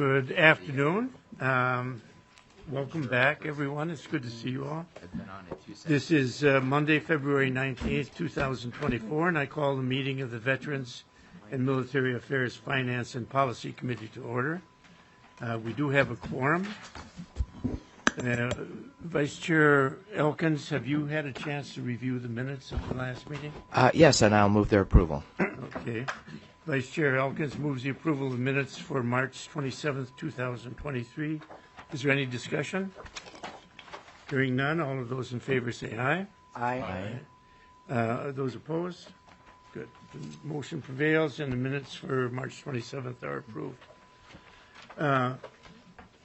Good afternoon. Welcome back, everyone. It's good to see you all. This is Monday, February 19th, 2024, and I call the meeting of the Veterans and Military Affairs Finance and Policy Committee to order. We do have a quorum. Vice Chair Elkins, have you had a chance to review the minutes of the last meeting? Yes, and I'll move their approval. Okay. Vice Chair Elkins moves the approval of the minutes for March 27th, 2023. Is there any discussion? Hearing none, all of those in favor say aye. Aye. Those opposed? Good. The motion prevails and the minutes for March 27th are approved.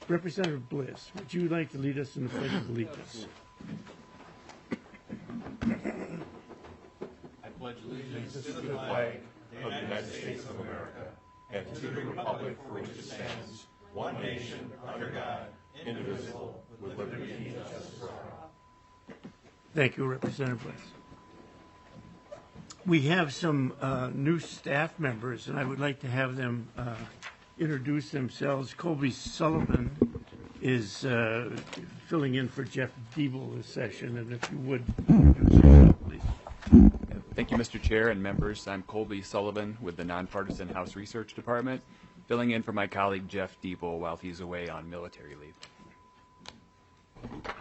Representative Bliss, would you like to lead us in the Pledge of Allegiance? I pledge allegiance to the flag of the United States of America and to the republic for which it stands, one nation, under God, indivisible, with liberty and justice for all. Thank you, Representative Bliss. We have some new staff members, and I would like to have them introduce themselves. Colby Sullivan is filling in for Jeff Diebel this session, and if you would introduce yourself, please. Thank you, Mr. Chair and members. I'm Colby Sullivan with the Nonpartisan House Research Department, filling in for my colleague Jeff Diebel while he's away on military leave.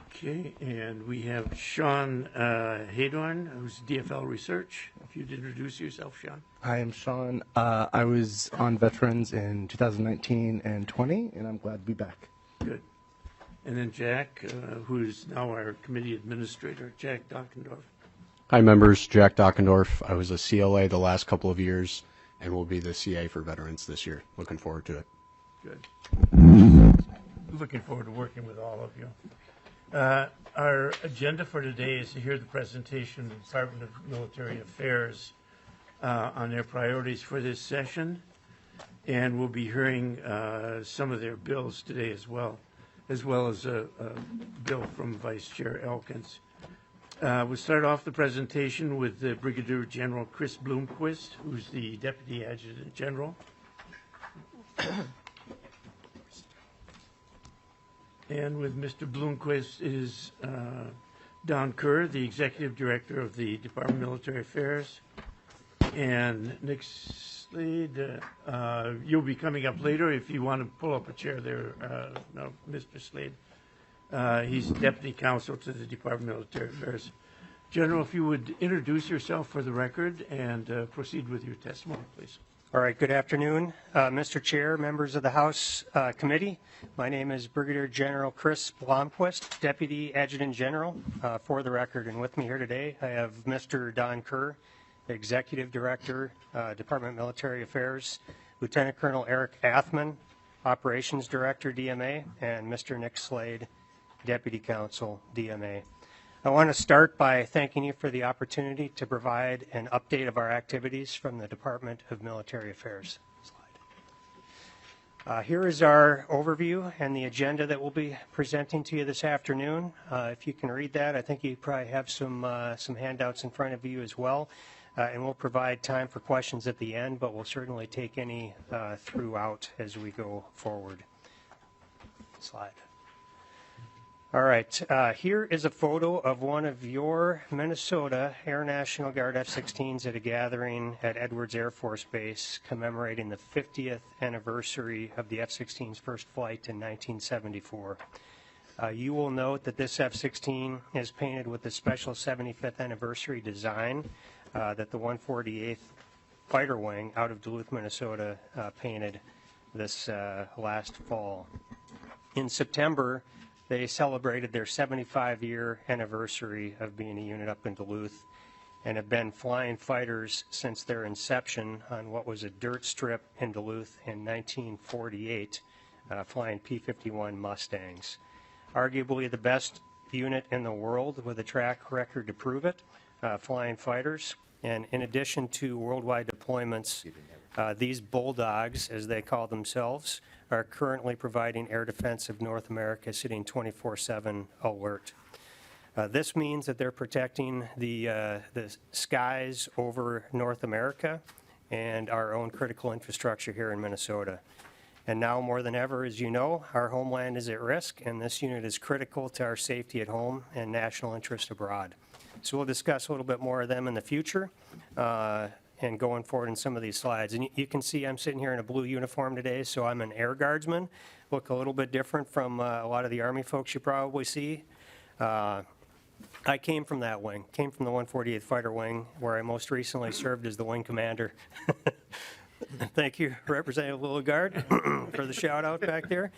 Okay, and we have Sean Haydorn, who's DFL Research. If you'd introduce yourself, Sean. Hi, I'm Sean. I was on Veterans in 2019 and 20, and I'm glad to be back. Good. And then Jack, who's now our committee administrator, Jack Dockendorf. Hi, members. Jack Dockendorf. I was a CLA the last couple of years and will be the CA for Veterans this year. Looking forward to it. Good. Looking forward to working with all of you. Our agenda for today is to hear the presentation of the Department of Military Affairs on their priorities for this session, and we'll be hearing some of their bills today as well as a bill from Vice Chair Elkins. We'll start off the presentation with Brigadier General Chris Bloomquist, who's the Deputy Adjutant General. And with Mr. Bloomquist is Don Kerr, the Executive Director of the Department of Military Affairs. And Nick Slade, you'll be coming up later if you want to pull up a chair there, no, Mr. Slade. He's Deputy Counsel to the Department of Military Affairs. General, if you would introduce yourself for the record and proceed with your testimony, please. All right, good afternoon, Mr. Chair, members of the House Committee. My name is Brigadier General Chris Blomquist, Deputy Adjutant General, for the record. And with me here today, I have Mr. Don Kerr, Executive Director, Department of Military Affairs, Lieutenant Colonel Eric Athman, Operations Director, DMA, and Mr. Nick Slade, Deputy Counsel, DMA. I want to start by thanking you for the opportunity to provide an update of our activities from the Department of Military Affairs. Here is our overview and the agenda that we'll be presenting to you this afternoon. If you can read that, I think you probably have some handouts in front of you as well. And we'll provide time for questions at the end, but we'll certainly take any throughout as we go forward. Slide. All right, here is a photo of one of your Minnesota Air National Guard F-16s at a gathering at Edwards Air Force Base commemorating the 50th anniversary of the F-16's first flight in 1974. You will note that this F-16 is painted with the special 75th anniversary design that the 148th Fighter Wing out of Duluth, Minnesota painted this last fall. In September, they celebrated their 75-year anniversary of being a unit up in Duluth and have been flying fighters since their inception on what was a dirt strip in Duluth in 1948, flying P-51 Mustangs. Arguably the best unit in the world with a track record to prove it, flying fighters. And in addition to worldwide deployments, these bulldogs, as they call themselves, are currently providing air defense of North America, sitting 24/7 alert. This means that they're protecting the skies over North America and our own critical infrastructure here in Minnesota. And now more than ever, as you know, our homeland is at risk, and this unit is critical to our safety at home and national interest abroad. So we'll discuss a little bit more of them in the future and going forward in some of these slides. And you can see I'm sitting here in a blue uniform today, so I'm an air guardsman. Look a little bit different from a lot of the Army folks you probably see. I came from that wing, came from the 148th Fighter Wing, where I most recently served as the wing commander. Thank you, Representative Lilligard, for the shout out back there.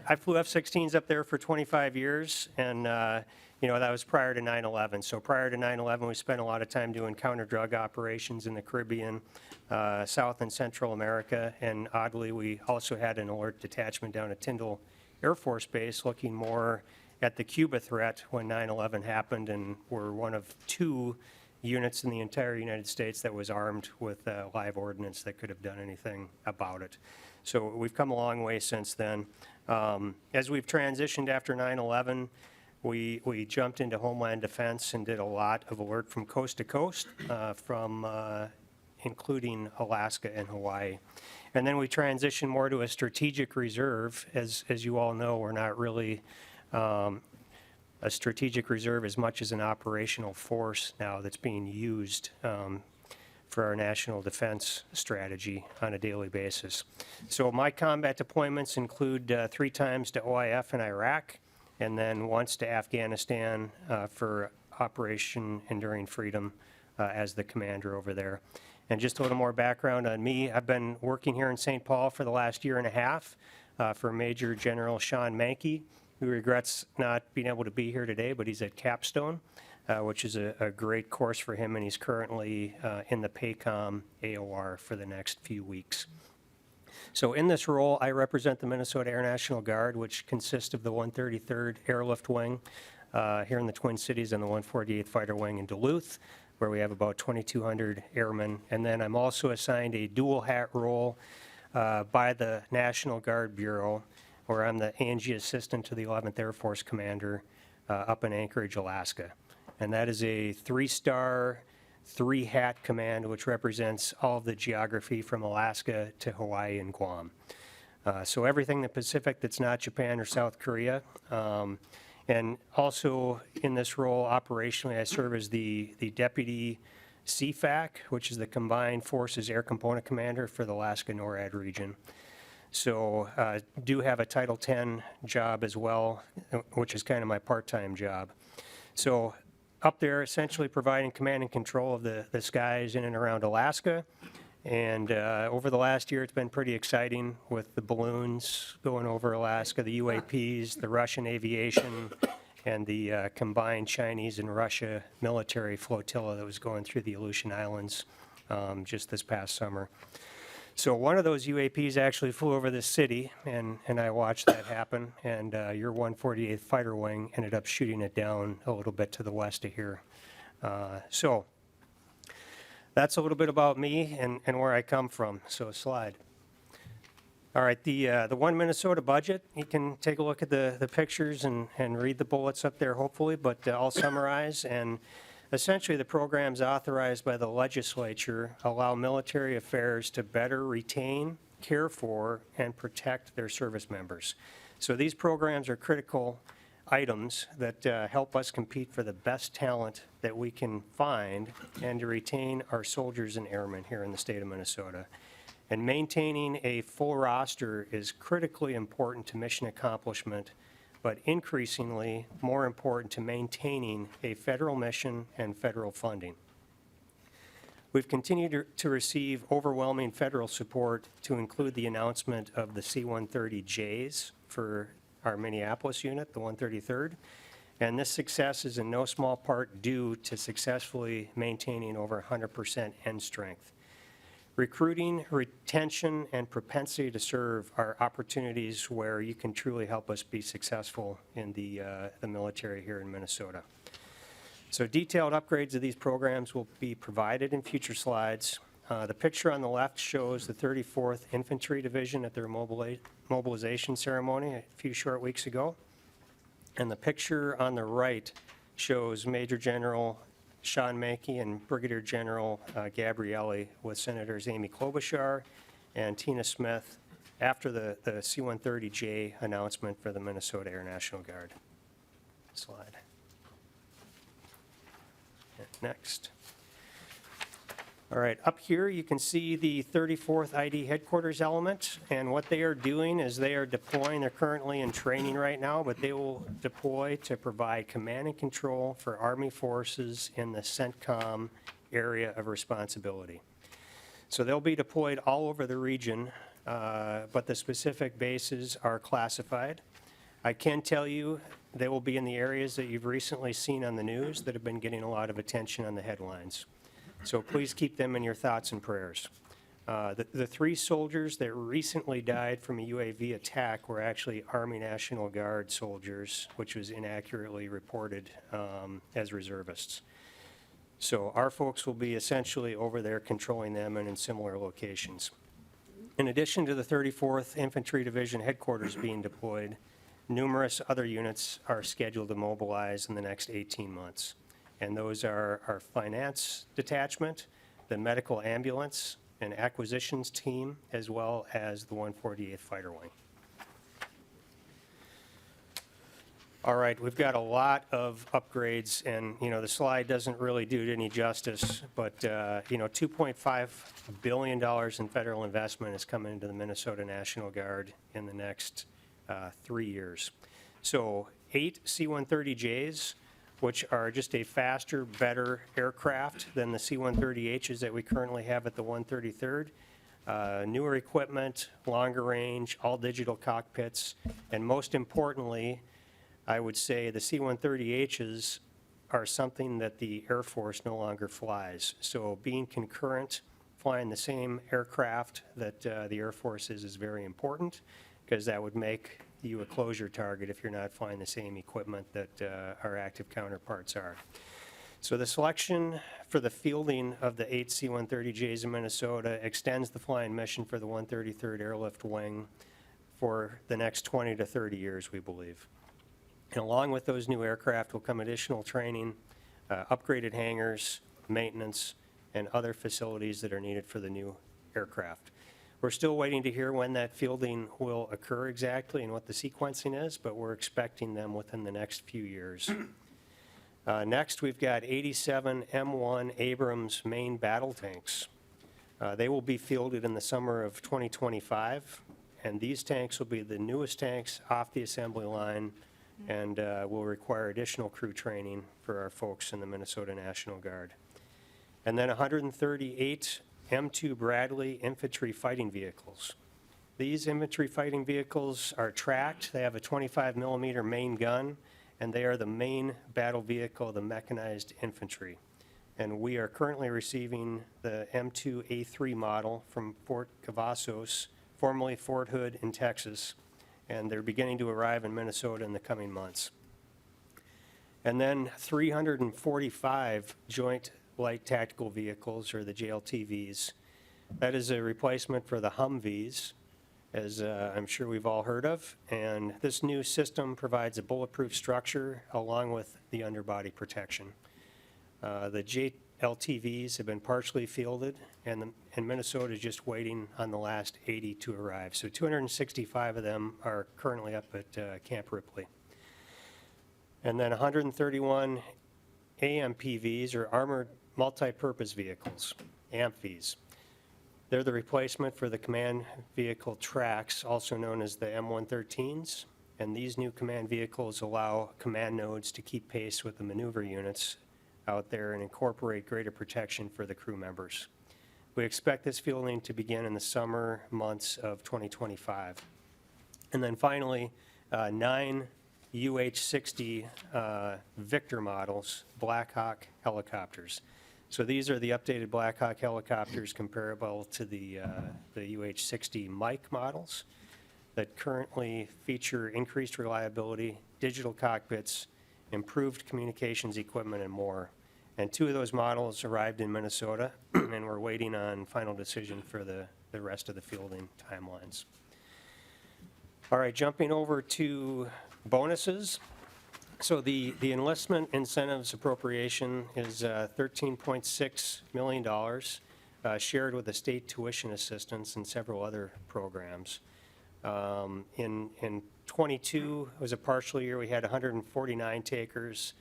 I flew F-16s up there for 25 years, and that was prior to 9/11. So prior to 9/11, we spent a lot of time doing counter-drug operations in the Caribbean, South and Central America, and oddly, we also had an alert detachment down at Tyndall Air Force Base looking more at the Cuba threat when 9/11 happened, and we're one of 2 units in the entire United States that was armed with live ordnance that could have done anything about it. So we've come a long way since then. As we've transitioned after 9/11, we jumped into Homeland Defense and did a lot of alert from coast to coast, including Alaska and Hawaii. And then we transitioned more to a strategic reserve. As you all know, we're not really a strategic reserve as much as an operational force now that's being used for our national defense strategy on a daily basis. So my combat deployments include 3 times to OIF in Iraq, and then once to Afghanistan for Operation Enduring Freedom as the commander over there. And just a little more background on me, I've been working here in St. Paul for the last year and a half for Major General Sean Mankey, who regrets not being able to be here today, but he's at Capstone, which is a great course for him, and he's currently in the PACOM AOR for the next few weeks. So in this role, I represent the Minnesota Air National Guard, which consists of the 133rd Airlift Wing here in the Twin Cities and the 148th Fighter Wing in Duluth, where we have about 2,200 airmen. And then I'm also assigned a dual hat role by the National Guard Bureau, where I'm the A&G assistant to the 11th Air Force Commander up in Anchorage, Alaska. And that is a 3-star, 3-hat command, which represents all of the geography from Alaska to Hawaii and Guam. So everything in the Pacific that's not Japan or South Korea. And also in this role, operationally, I serve as the Deputy CFAC, which is the Combined Forces Air Component Commander for the Alaska NORAD region. So do have a Title 10 job as well, which is kind of my part-time job. So up there, essentially providing command and control of the skies in and around Alaska. And over the last year, it's been pretty exciting with the balloons going over Alaska, the UAPs, the Russian aviation, and the combined Chinese and Russia military flotilla that was going through the Aleutian Islands just this past summer. So one of those UAPs actually flew over this city, and I watched that happen, and your 148th Fighter Wing ended up shooting it down a little bit to the west of here. So that's a little bit about me and where I come from. So slide. All right, the One Minnesota budget, you can take a look at the pictures and read the bullets up there, hopefully, but I'll summarize. And essentially, the programs authorized by the legislature allow military affairs to better retain, care for, and protect their service members. So these programs are critical items that help us compete for the best talent that we can find and to retain our soldiers and airmen here in the state of Minnesota. And maintaining a full roster is critically important to mission accomplishment, but increasingly more important to maintaining a federal mission and federal funding. We've continued to receive overwhelming federal support to include the announcement of the C-130Js for our Minneapolis unit, the 133rd. And this success is in no small part due to successfully maintaining over 100% end strength. Recruiting, retention, and propensity to serve are opportunities where you can truly help us be successful in the military here in Minnesota. So detailed upgrades of these programs will be provided in future slides. The picture on the left shows the 34th Infantry Division at their mobilization ceremony a few short weeks ago. And the picture on the right shows Major General Sean Mankey and Brigadier General Gabrielli with Senators Amy Klobuchar and Tina Smith after the C-130J announcement for the Minnesota Air National Guard. Slide. Next. All right, up here you can see the 34th ID headquarters element, and what they are doing is they are deploying. They're currently in training right now, but they will deploy to provide command and control for Army forces in the CENTCOM area of responsibility. So they'll be deployed all over the region, but the specific bases are classified. I can tell you they will be in the areas that you've recently seen on the news that have been getting a lot of attention on the headlines. So please keep them in your thoughts and prayers. The 3 soldiers that recently died from a UAV attack were actually Army National Guard soldiers, which was inaccurately reported as reservists. So our folks will be essentially over there controlling them and in similar locations. In addition to the 34th Infantry Division headquarters being deployed, numerous other units are scheduled to mobilize in the next 18 months. And those are our finance detachment, the medical ambulance and acquisitions team, as well as the 148th Fighter Wing. All right, we've got a lot of upgrades, and the slide doesn't really do it any justice, but $2.5 billion in federal investment is coming into the Minnesota National Guard in the next 3 years. So 8 C-130Js, which are just a faster, better aircraft than the C-130Hs that we currently have at the 133rd. Newer equipment, longer range, all digital cockpits, and most importantly, I would say the C-130Hs are something that the Air Force no longer flies. So being concurrent, flying the same aircraft that the Air Force is very important, because that would make you a closure target if you're not flying the same equipment that our active counterparts are. So the selection for the fielding of the 8 C-130Js in Minnesota extends the flying mission for the 133rd Airlift Wing for the next 20 to 30 years, we believe. And along with those new aircraft will come additional training, upgraded hangars, maintenance, and other facilities that are needed for the new aircraft. We're still waiting to hear when that fielding will occur exactly and what the sequencing is, but we're expecting them within the next few years. Next, we've got 87 M1 Abrams main battle tanks. They will be fielded in the summer of 2025, and these tanks will be the newest tanks off the assembly line and will require additional crew training for our folks in the Minnesota National Guard. And then 138 M2 Bradley infantry fighting vehicles. These infantry fighting vehicles are tracked. They have a 25 millimeter main gun, and they are the main battle vehicle of the mechanized infantry. And we are currently receiving the M2A3 model from Fort Cavazos, formerly Fort Hood in Texas, and they're beginning to arrive in Minnesota in the coming months. And then 345 joint light tactical vehicles, or the JLTVs. That is a replacement for the Humvees, as I'm sure we've all heard of. And this new system provides a bulletproof structure along with the underbody protection. The JLTVs have been partially fielded, and Minnesota is just waiting on the last 80 to arrive. So 265 of them are currently up at Camp Ripley. And then 131 AMPVs, or armored multi-purpose vehicles, AMPVs. They're the replacement for the command vehicle tracks, also known as the M113s, and these new command vehicles allow command nodes to keep pace with the maneuver units out there and incorporate greater protection for the crew members. We expect this fielding to begin in the summer months of 2025. And then finally, 9 UH-60 Victor models, Black Hawk helicopters. So these are the updated Black Hawk helicopters comparable to the UH-60 Mike models that currently feature increased reliability, digital cockpits, improved communications equipment, and more. And 2 of those models arrived in Minnesota, and we're waiting on final decision for the rest of the fielding timelines. All right, jumping over to bonuses. So the enlistment incentives appropriation is $13.6 million, shared with the state tuition assistance and several other programs. In 22, it was a partial year, we had 149 takers.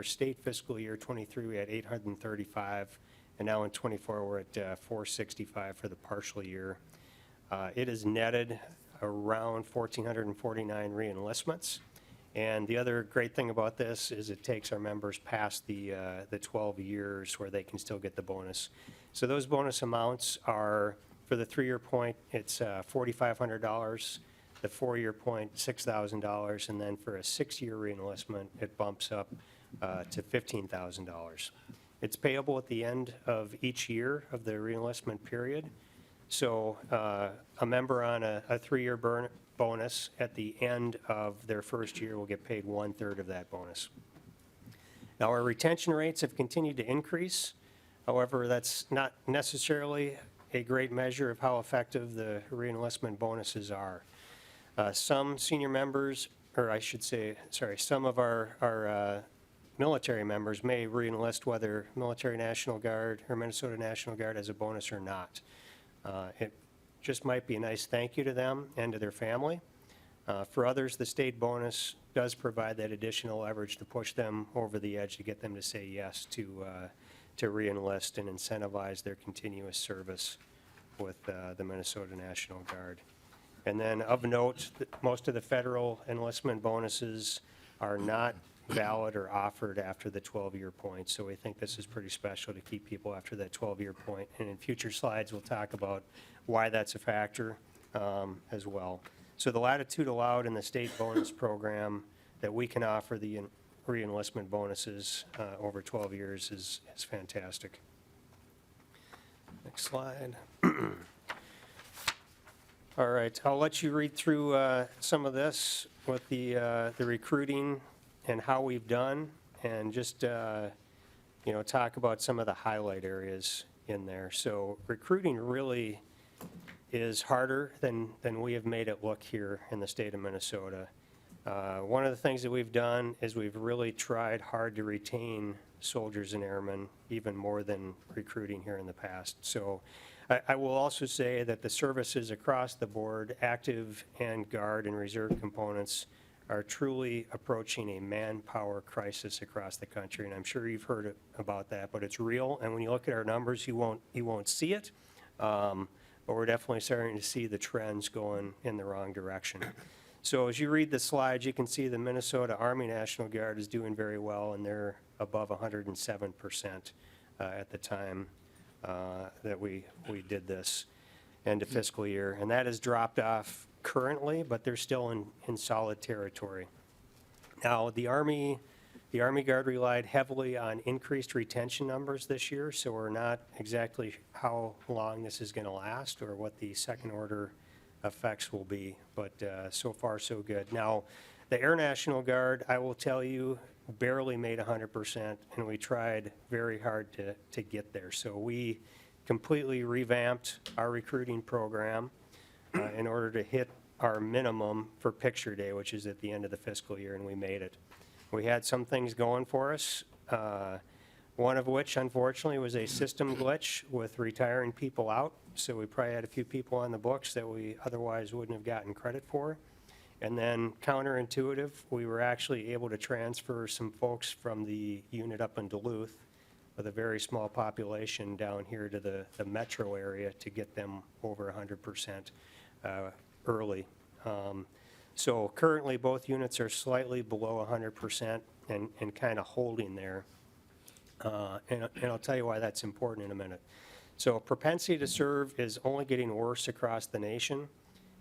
State fiscal year 23, we had 835, and now in 24, we're at 465 for the partial year. It is netted around 1,449 re-enlistments. And the other great thing about this is it takes our members past the 12 years where they can still get the bonus. So those bonus amounts are, for the 3-year point, it's $4,500, the 4-year point, $6,000, and then for a 6-year re-enlistment, it bumps up to $15,000. It's payable at the end of each year of the re-enlistment period. So a member on a 3-year bonus at the end of their first year will get paid 1/3 of that bonus. Now, our retention rates have continued to increase. However, that's not necessarily a great measure of how effective the re-enlistment bonuses are. Some senior members, or I should say, sorry, some of our military members may re-enlist whether Military National Guard or Minnesota National Guard has a bonus or not. It just might be a nice thank you to them and to their family. For others, the state bonus does provide that additional leverage to push them over the edge to get them to say yes to re-enlist and incentivize their continuous service with the Minnesota National Guard. And then of note, most of the federal enlistment bonuses are not valid or offered after the 12-year point. So we think this is pretty special to keep people after that 12-year point. And in future slides, we'll talk about why that's a factor as well. So the latitude allowed in the state bonus program that we can offer the re-enlistment bonuses over 12 years is fantastic. Next slide. All right, I'll let you read through some of this with the recruiting and how we've done, and just talk about some of the highlight areas in there. So recruiting really is harder than we have made it look here in the state of Minnesota. One of the things that we've done is we've really tried hard to retain soldiers and airmen, even more than recruiting here in the past. So I will also say that the services across the board, active and guard and reserve components, are truly approaching a manpower crisis across the country, and I'm sure you've heard about that, but it's real. And when you look at our numbers, you won't see it, but we're definitely starting to see the trends going in the wrong direction. So as you read the slides, you can see the Minnesota Army National Guard is doing very well, and they're above 107% at the time that we did this end of fiscal year, and that has dropped off currently, but they're still in solid territory. Now, the Army Guard relied heavily on increased retention numbers this year, so we're not exactly how long this is going to last or what the second order effects will be, but so far so good. Now, the Air National Guard, I will tell you, barely made 100%, and we tried very hard to get there. So we completely revamped our recruiting program in order to hit our minimum for picture day, which is at the end of the fiscal year, and we made it. We had some things going for us, one of which, unfortunately, was a system glitch with retiring people out. So we probably had a few people on the books that we otherwise wouldn't have gotten credit for. And then counterintuitive, we were actually able to transfer some folks from the unit up in Duluth with a very small population down here to the metro area to get them over 100% early. So currently both units are slightly below 100% and kind of holding there. And I'll tell you why that's important in a minute. So propensity to serve is only getting worse across the nation,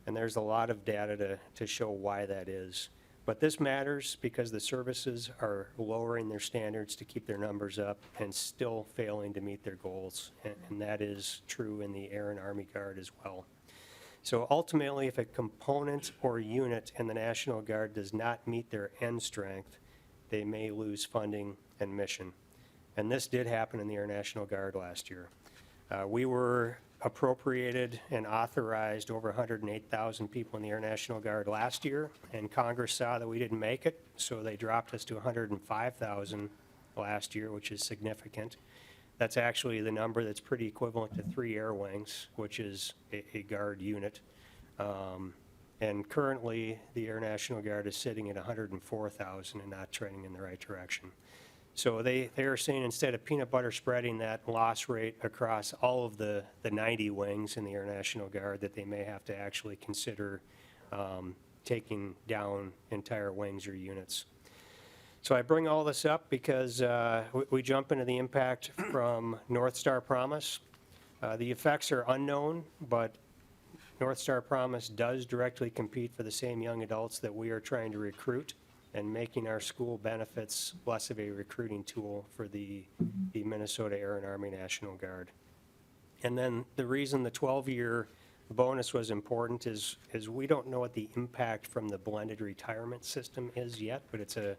and there's a lot of data to show why that is. But this matters because the services are lowering their standards to keep their numbers up and still failing to meet their goals, and that is true in the Air and Army Guard as well. So ultimately, if a component or unit in the National Guard does not meet their end strength, they may lose funding and mission. And this did happen in the Air National Guard last year. We were appropriated and authorized over 108,000 people in the Air National Guard last year, and Congress saw that we didn't make it, so they dropped us to 105,000 last year, which is significant. That's actually the number that's pretty equivalent to 3 air wings, which is a guard unit. And currently, the Air National Guard is sitting at 104,000 and not trending in the right direction. So they are saying instead of peanut butter spreading that loss rate across all of the 90 wings in the Air National Guard, that they may have to actually consider taking down entire wings or units. So I bring all this up because we jump into the impact from North Star Promise. The effects are unknown, but North Star Promise does directly compete for the same young adults that we are trying to recruit, and making our school benefits less of a recruiting tool for the Minnesota Air and Army National Guard. And then the reason the 12-year bonus was important is we don't know what the impact from the blended retirement system is yet, but it's a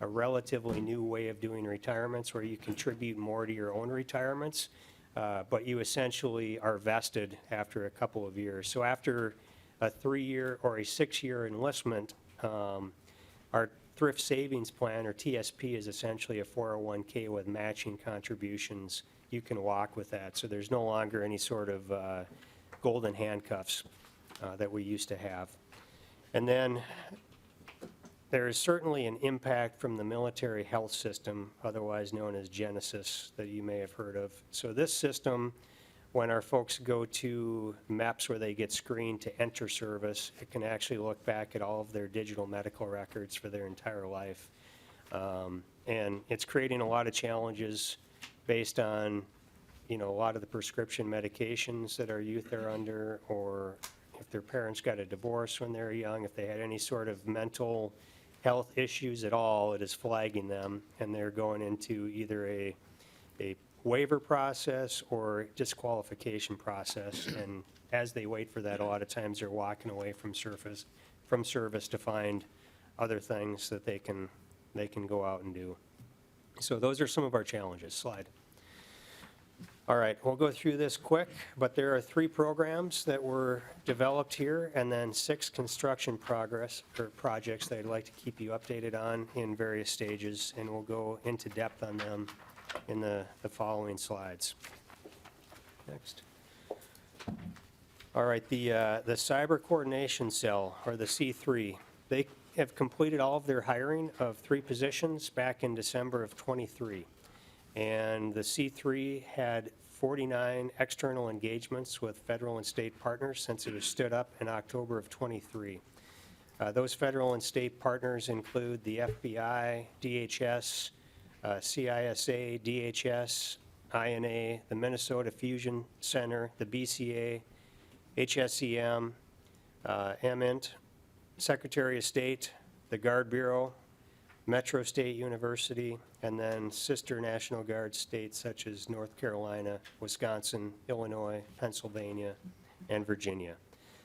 relatively new way of doing retirements where you contribute more to your own retirements, but you essentially are vested after a couple of years. So after a 3-year or a 6-year enlistment, our thrift savings plan, or TSP, is essentially a 401k with matching contributions. You can walk with that. So there's no longer any sort of golden handcuffs that we used to have. And then there is certainly an impact from the military health system, otherwise known as Genesis, that you may have heard of. So this system, when our folks go to MEPS where they get screened to enter service, it can actually look back at all of their digital medical records for their entire life. And it's creating a lot of challenges based on, a lot of the prescription medications that our youth are under, or if their parents got a divorce when they were young, if they had any sort of mental health issues at all, it is flagging them, and they're going into either a waiver process or disqualification process. And as they wait for that, a lot of times they're walking away from service to find other things that they can go out and do. So those are some of our challenges. Slide. All right, we'll go through this quick, but there are 3 programs that were developed here, and then 6 construction projects that I'd like to keep you updated on in various stages, and we'll go into depth on them in the following slides. Next. All right, the Cyber Coordination Cell, or the C3, they have completed all of their hiring of 3 positions back in December of '23. And the C3 had 49 external engagements with federal and state partners since it was stood up in October of '23. Those federal and state partners include the FBI, DHS, CISA, DHS, INA, the Minnesota Fusion Center, the BCA, HSEM, MINT, Secretary of State, the Guard Bureau, Metro State University, and then sister National Guard states such as North Carolina, Wisconsin, Illinois, Pennsylvania, and Virginia.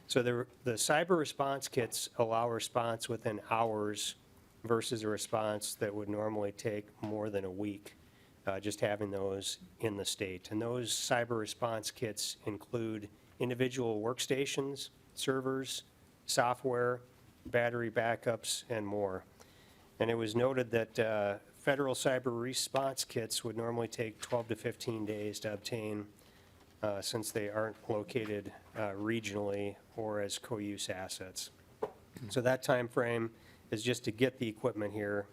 So the cyber response kits allow response within hours versus a response that would normally take more than a week, just having those in the state. And those cyber response kits include individual workstations, servers, software, battery backups, and more. And it was noted that federal cyber response kits would normally take 12 to 15 days to obtain since they aren't located regionally or as co-use assets. So that time frame is just to get the equipment here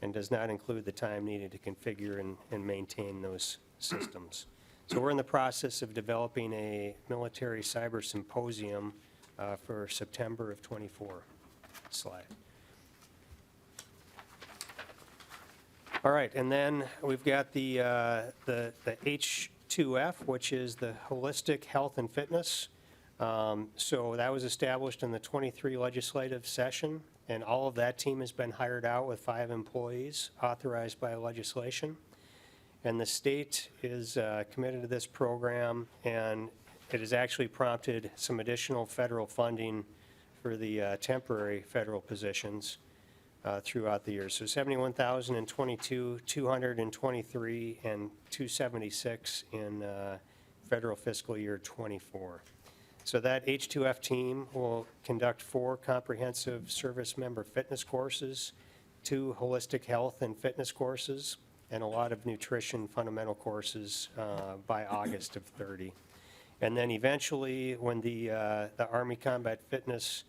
and does not include the time needed to configure and maintain those systems. So we're in the process of developing a military cyber symposium for September of '24. Slide. All right, and then we've got the H2F, which is the Holistic Health and Fitness. So that was established in the '23 legislative session, and all of that team has been hired out with 5 employees authorized by legislation. And the state is committed to this program, and it has actually prompted some additional federal funding for the temporary federal positions throughout the year. So 71,000 in '22, 200 in '23, and 276 in federal fiscal year '24. So that H2F team will conduct 4 comprehensive service member fitness courses, 2 holistic health and fitness courses, and a lot of nutrition fundamental courses by August of 30. And then eventually, when the Army Combat Fitness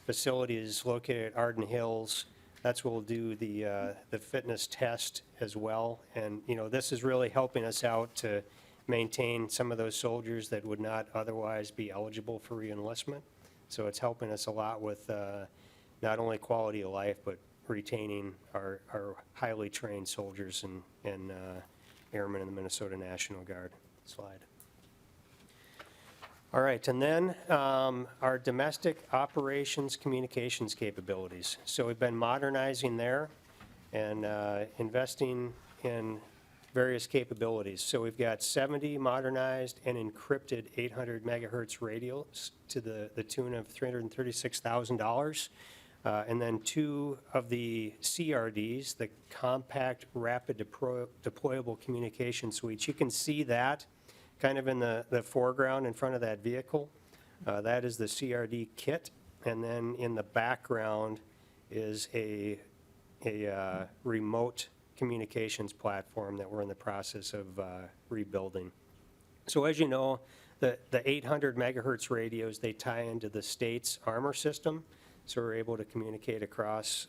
facility is located at Arden Hills, that's where we'll do the fitness test as well. And, you know, this is really helping us out to maintain some of those soldiers that would not otherwise be eligible for re-enlistment. So it's helping us a lot with not only quality of life, but retaining our highly trained soldiers and airmen in the Minnesota National Guard. Slide. All right, and then our domestic operations communications capabilities. So we've been modernizing there and investing in various capabilities. So we've got 70 modernized and encrypted 800 megahertz radios to the tune of $336,000. And then 2 of the CRDs, the compact rapid deployable communication suites. You can see that kind of in the foreground in front of that vehicle. That is the CRD kit. And then in the background is a remote communications platform that we're in the process of rebuilding. So as you know, the 800 megahertz radios, they tie into the state's armor system. So we're able to communicate across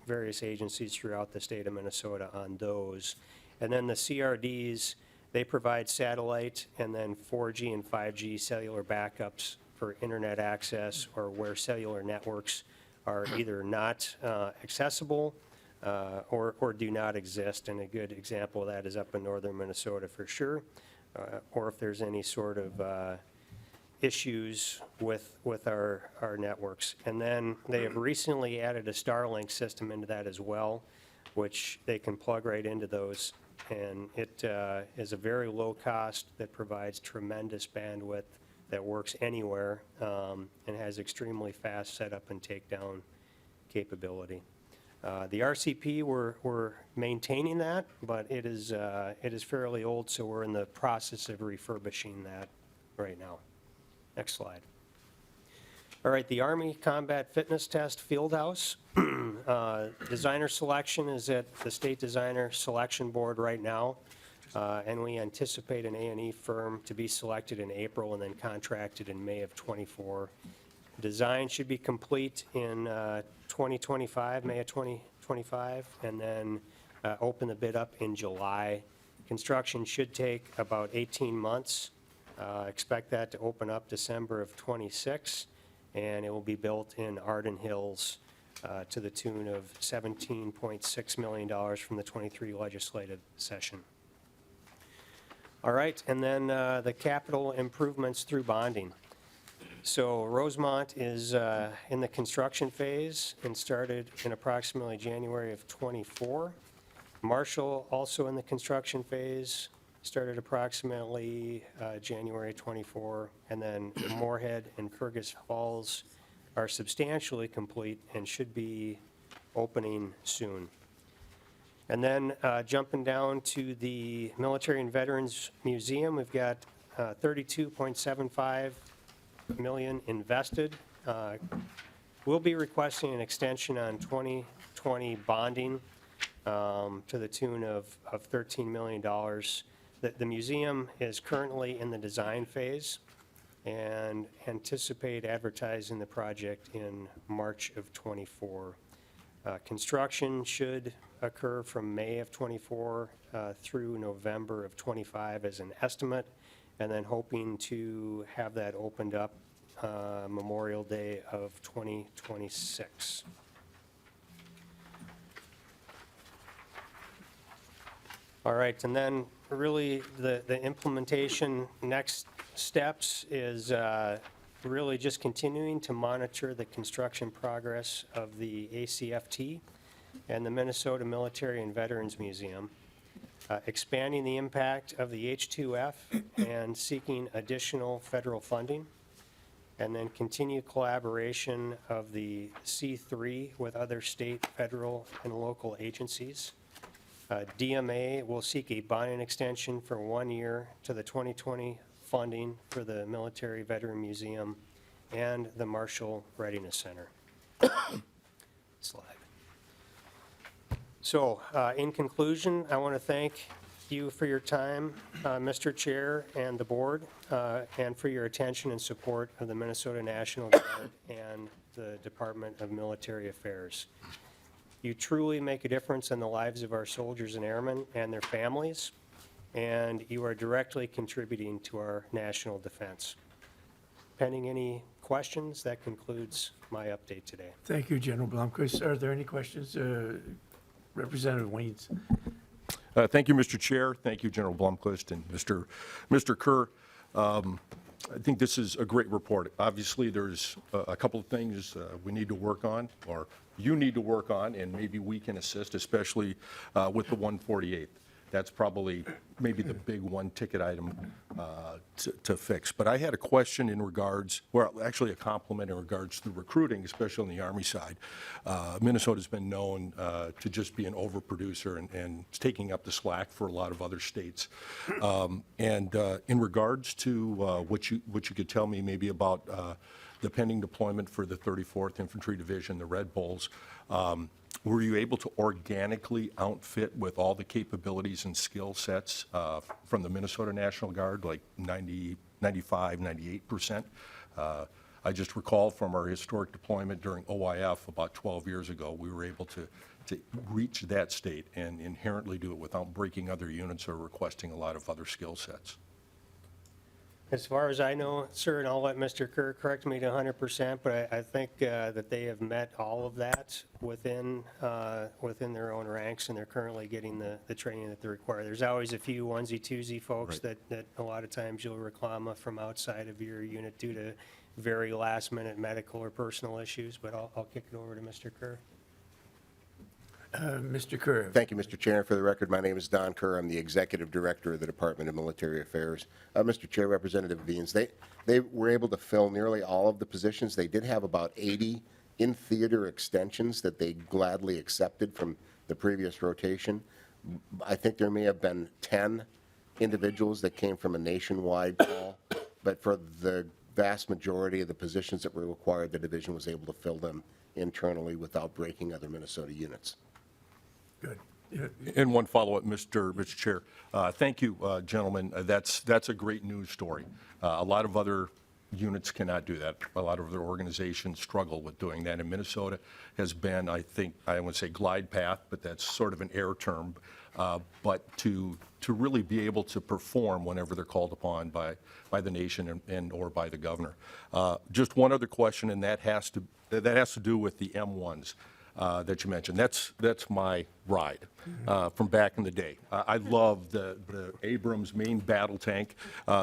various agencies throughout the state of Minnesota on those. And then the CRDs, they provide satellite and then 4G and 5G cellular backups for internet access or where cellular networks are either not accessible or do not exist. And a good example of that is up in northern Minnesota for sure, or if there's any sort of issues with our networks. And then they have recently added a Starlink system into that as well, which they can plug right into those. And it is a very low cost that provides tremendous bandwidth that works anywhere and has extremely fast setup and takedown capability. The RCP, we're maintaining that, but it is fairly old, so we're in the process of refurbishing that right now. Next slide. All right, the Army Combat Fitness Test Fieldhouse. Designer selection is at the State Designer Selection Board right now, and we anticipate an A&E firm to be selected in April and then contracted in May of '24. Design should be complete in 2025, May of 2025, and then open the bid up in July. Construction should take about 18 months. Expect that to open up December of '26, and it will be built in Arden Hills to the tune of $17.6 million from the '23 legislative session. All right, and then the capital improvements through bonding. So Rosemont is in the construction phase and started in approximately January of '24. Marshall also in the construction phase, started approximately January 24, and then Moorhead and Fergus Falls are substantially complete and should be opening soon. And then jumping down to the Military and Veterans Museum, we've got $32.75 million invested. We'll be requesting an extension on 2020 bonding to the tune of $13 million. The museum is currently in the design phase and anticipate advertising the project in March of '24. Construction should occur from May of '24 through November of '25 as an estimate, and then hoping to have that opened up Memorial Day of 2026. All right, and then really the implementation next steps is really just continuing to monitor the construction progress of the ACFT and the Minnesota Military and Veterans Museum, expanding the impact of the H2F and seeking additional federal funding, and then continue collaboration of the C3 with other state, federal, and local agencies. DMA will seek a bonding extension for 1 year to the 2020 funding for the Military Veteran Museum and the Marshall Readiness Center. Slide. So, in conclusion, I want to thank you for your time, Mr. Chair and the board, and for your attention and support of the Minnesota National Guard and the Department of Military Affairs. You truly make a difference in the lives of our soldiers and airmen and their families, and you are directly contributing to our national defense. Pending any questions, that concludes my update today. Thank you, General Blomquist. Are there any questions? Representative Weens. Thank you, Mr. Chair. Thank you, General Blomquist and Mr. Kerr. I think this is a great report. Obviously, there's a couple of things we need to work on, or you need to work on, and maybe we can assist, especially with the 148th. That's probably maybe the big one-ticket item to fix. But I had a question in regards, well, actually a compliment in regards to recruiting, especially on the Army side. Minnesota's been known to just be an overproducer and it's taking up the slack for a lot of other states. And in regards to what you could tell me maybe about the pending deployment for the 34th Infantry Division, the Red Bulls, were you able to organically outfit with all the capabilities and skill sets from the Minnesota National Guard, like 90, 95, 98%? I just recall from our historic deployment during OIF about 12 years ago, we were able to reach that state and inherently do it without breaking other units or requesting a lot of other skill sets. As far as I know, sir, and I'll let Mr. Kerr correct me to 100%, but I think that they have met all of that within their own ranks, and they're currently getting the training that they require. There's always a few onesie-twosie folks Right. that a lot of times you'll reclama from outside of your unit due to very last-minute medical or personal issues, but I'll kick it over to Mr. Kerr. Mr. Kerr. Thank you, Mr. Chair. For the record, my name is Don Kerr. I'm the Executive Director of the Department of Military Affairs. Mr. Chair, Representative Veens, they were able to fill nearly all of the positions. They did have about 80 in-theater extensions that they gladly accepted from the previous rotation. I think there may have been 10 individuals that came from a nationwide call, but for the vast majority of the positions that were required, the division was able to fill them internally without breaking other Minnesota units. Good. And one follow-up, Mr. Chair. Thank you, gentlemen. That's a great news story. A lot of other units cannot do that. A lot of other organizations struggle with doing that. And Minnesota has been, I think, I wouldn't say glide path, but that's sort of an air term. But to really be able to perform whenever they're called upon by the nation and or by the governor. Just one other question, and that has to do with the M1s. That you mentioned. That's my ride from back in the day. I love the Abrams main battle tank,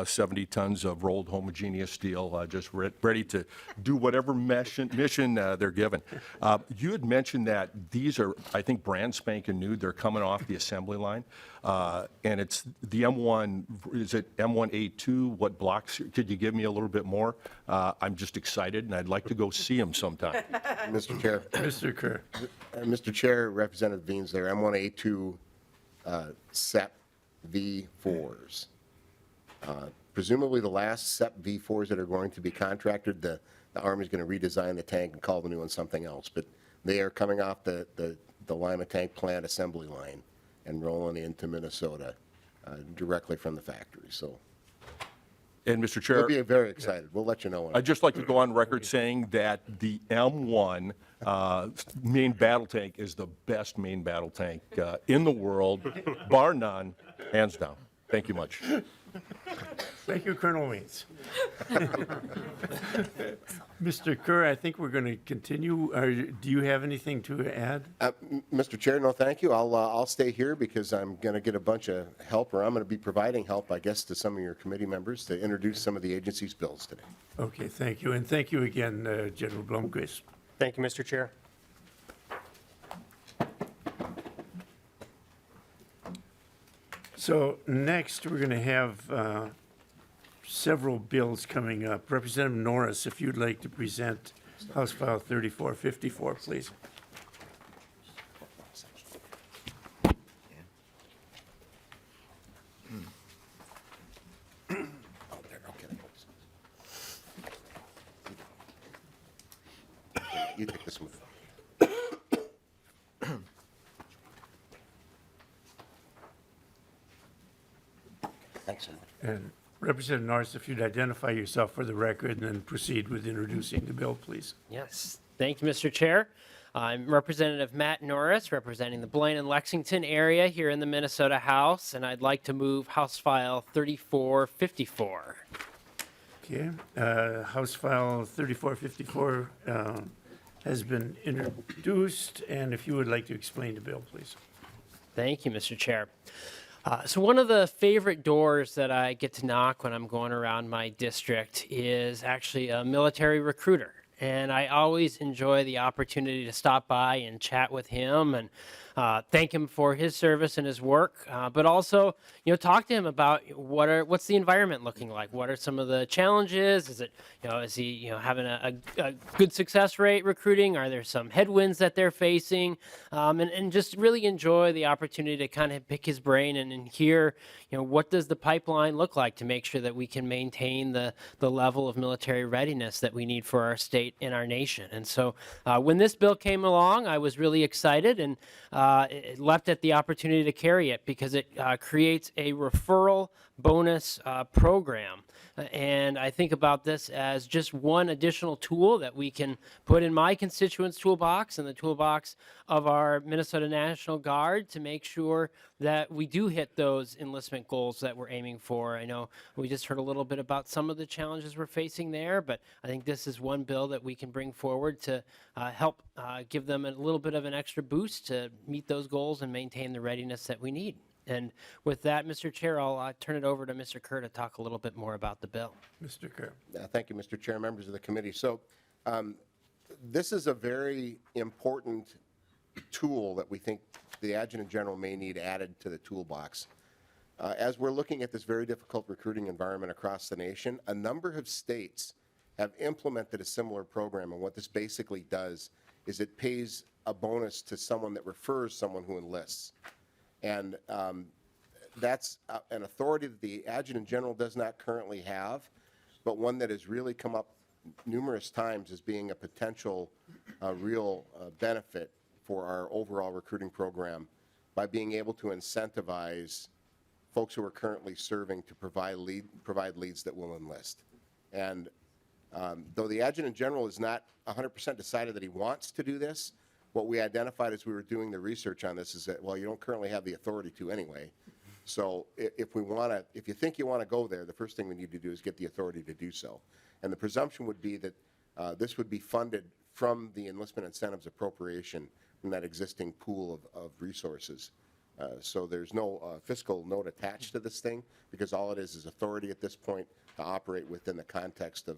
70 tons of rolled homogeneous steel, just ready to do whatever mission they're given. You had mentioned that these are, I think, brand spanking new. They're coming off the assembly line. And it's the M1, is it M1A2? What blocks? Could you give me a little bit more? I'm just excited, and I'd like to go see them sometime. Mr. Chair. Mr. Kerr. Mr. Chair, Representative Veens, there, M1A2 SEP V4s. Presumably the last SEP V4s that are going to be contracted, the Army's going to redesign the tank and call the new one something else. But they are coming off the Lima tank plant assembly line and rolling into Minnesota directly from the factory. So And Mr. Chair, we'll be very excited. We'll let you know. When I'd just like to go on record saying that the M1 main battle tank is the best main battle tank in the world, bar none, hands down. Thank you much. Thank you, Colonel Weens. Mr. Kerr, I think we're going to continue. Do you have anything to add? Mr. Chair, no, thank you. I'll stay here because I'm going to get a bunch of help, or I'm going to be providing help, I guess, to some of your committee members to introduce some of the agency's bills today. Okay, thank you. And thank you again, General Blomquist. Thank you, Mr. Chair. So next, we're going to have several bills coming up. Representative Norris, if you'd like to present House File 3454, please. You take this one. And Representative Norris, if you'd identify yourself for the record and then proceed with introducing the bill, please. Yes, thank you, Mr. Chair. I'm Representative Matt Norris, representing the Blaine and Lexington area here in the Minnesota House, and I'd like to move House File 3454. Okay, House File 3454 has been introduced, and if you would like to explain the bill, please. Thank you, Mr. Chair. So one of the favorite doors that I get to knock when I'm going around my district is actually a military recruiter. And I always enjoy the opportunity to stop by and chat with him and thank him for his service and his work, but also, talk to him about what's the environment looking like? What are some of the challenges? Is it, is he, having a good success rate recruiting? Are there some headwinds that they're facing? And just really enjoy the opportunity to kind of pick his brain and hear, what does the pipeline look like to make sure that we can maintain the level of military readiness that we need for our state and our nation. And so when this bill came along, I was really excited and it leapt at the opportunity to carry it because it creates a referral bonus program. And I think about this as just one additional tool that we can put in my constituents' toolbox and the toolbox of our Minnesota National Guard to make sure that we do hit those enlistment goals that we're aiming for. I know we just heard a little bit about some of the challenges we're facing there, but I think this is one bill that we can bring forward to help give them a little bit of an extra boost to meet those goals and maintain the readiness that we need. And with that, Mr. Chair, I'll turn it over to Mr. Kerr to talk a little bit more about the bill. Mr. Kerr. Thank you, Mr. Chair, members of the committee. So this is a very important tool that we think the Adjutant General may need added to the toolbox. As we're looking at this very difficult recruiting environment across the nation, a number of states have implemented a similar program, and what this basically does is it pays a bonus to someone that refers someone who enlists. And that's an authority that the Adjutant General does not currently have, but one that has really come up numerous times as being a potential real benefit for our overall recruiting program by being able to incentivize folks who are currently serving to provide leads that will enlist. And though the Adjutant General is not 100% decided that he wants to do this, what we identified as we were doing the research on this is that, well, you don't currently have the authority to anyway. So if you think you want to go there, the first thing we need to do is get the authority to do so. And the presumption would be that this would be funded from the enlistment incentives appropriation from that existing pool of resources. So there's no fiscal note attached to this thing because all it is authority at this point to operate within the context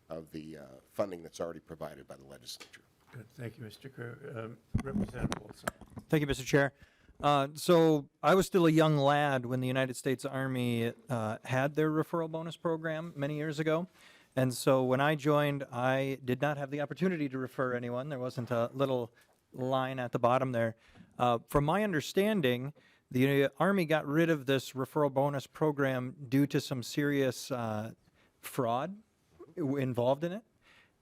of the funding that's already provided by the legislature. Good. Thank you, Mr. Kerr. Representative Olson. Thank you, Mr. Chair. So I was still a young lad when the United States Army had their referral bonus program many years ago. And so when I joined, I did not have the opportunity to refer anyone. There wasn't a little line at the bottom there. From my understanding, the Army got rid of this referral bonus program due to some serious fraud involved in it.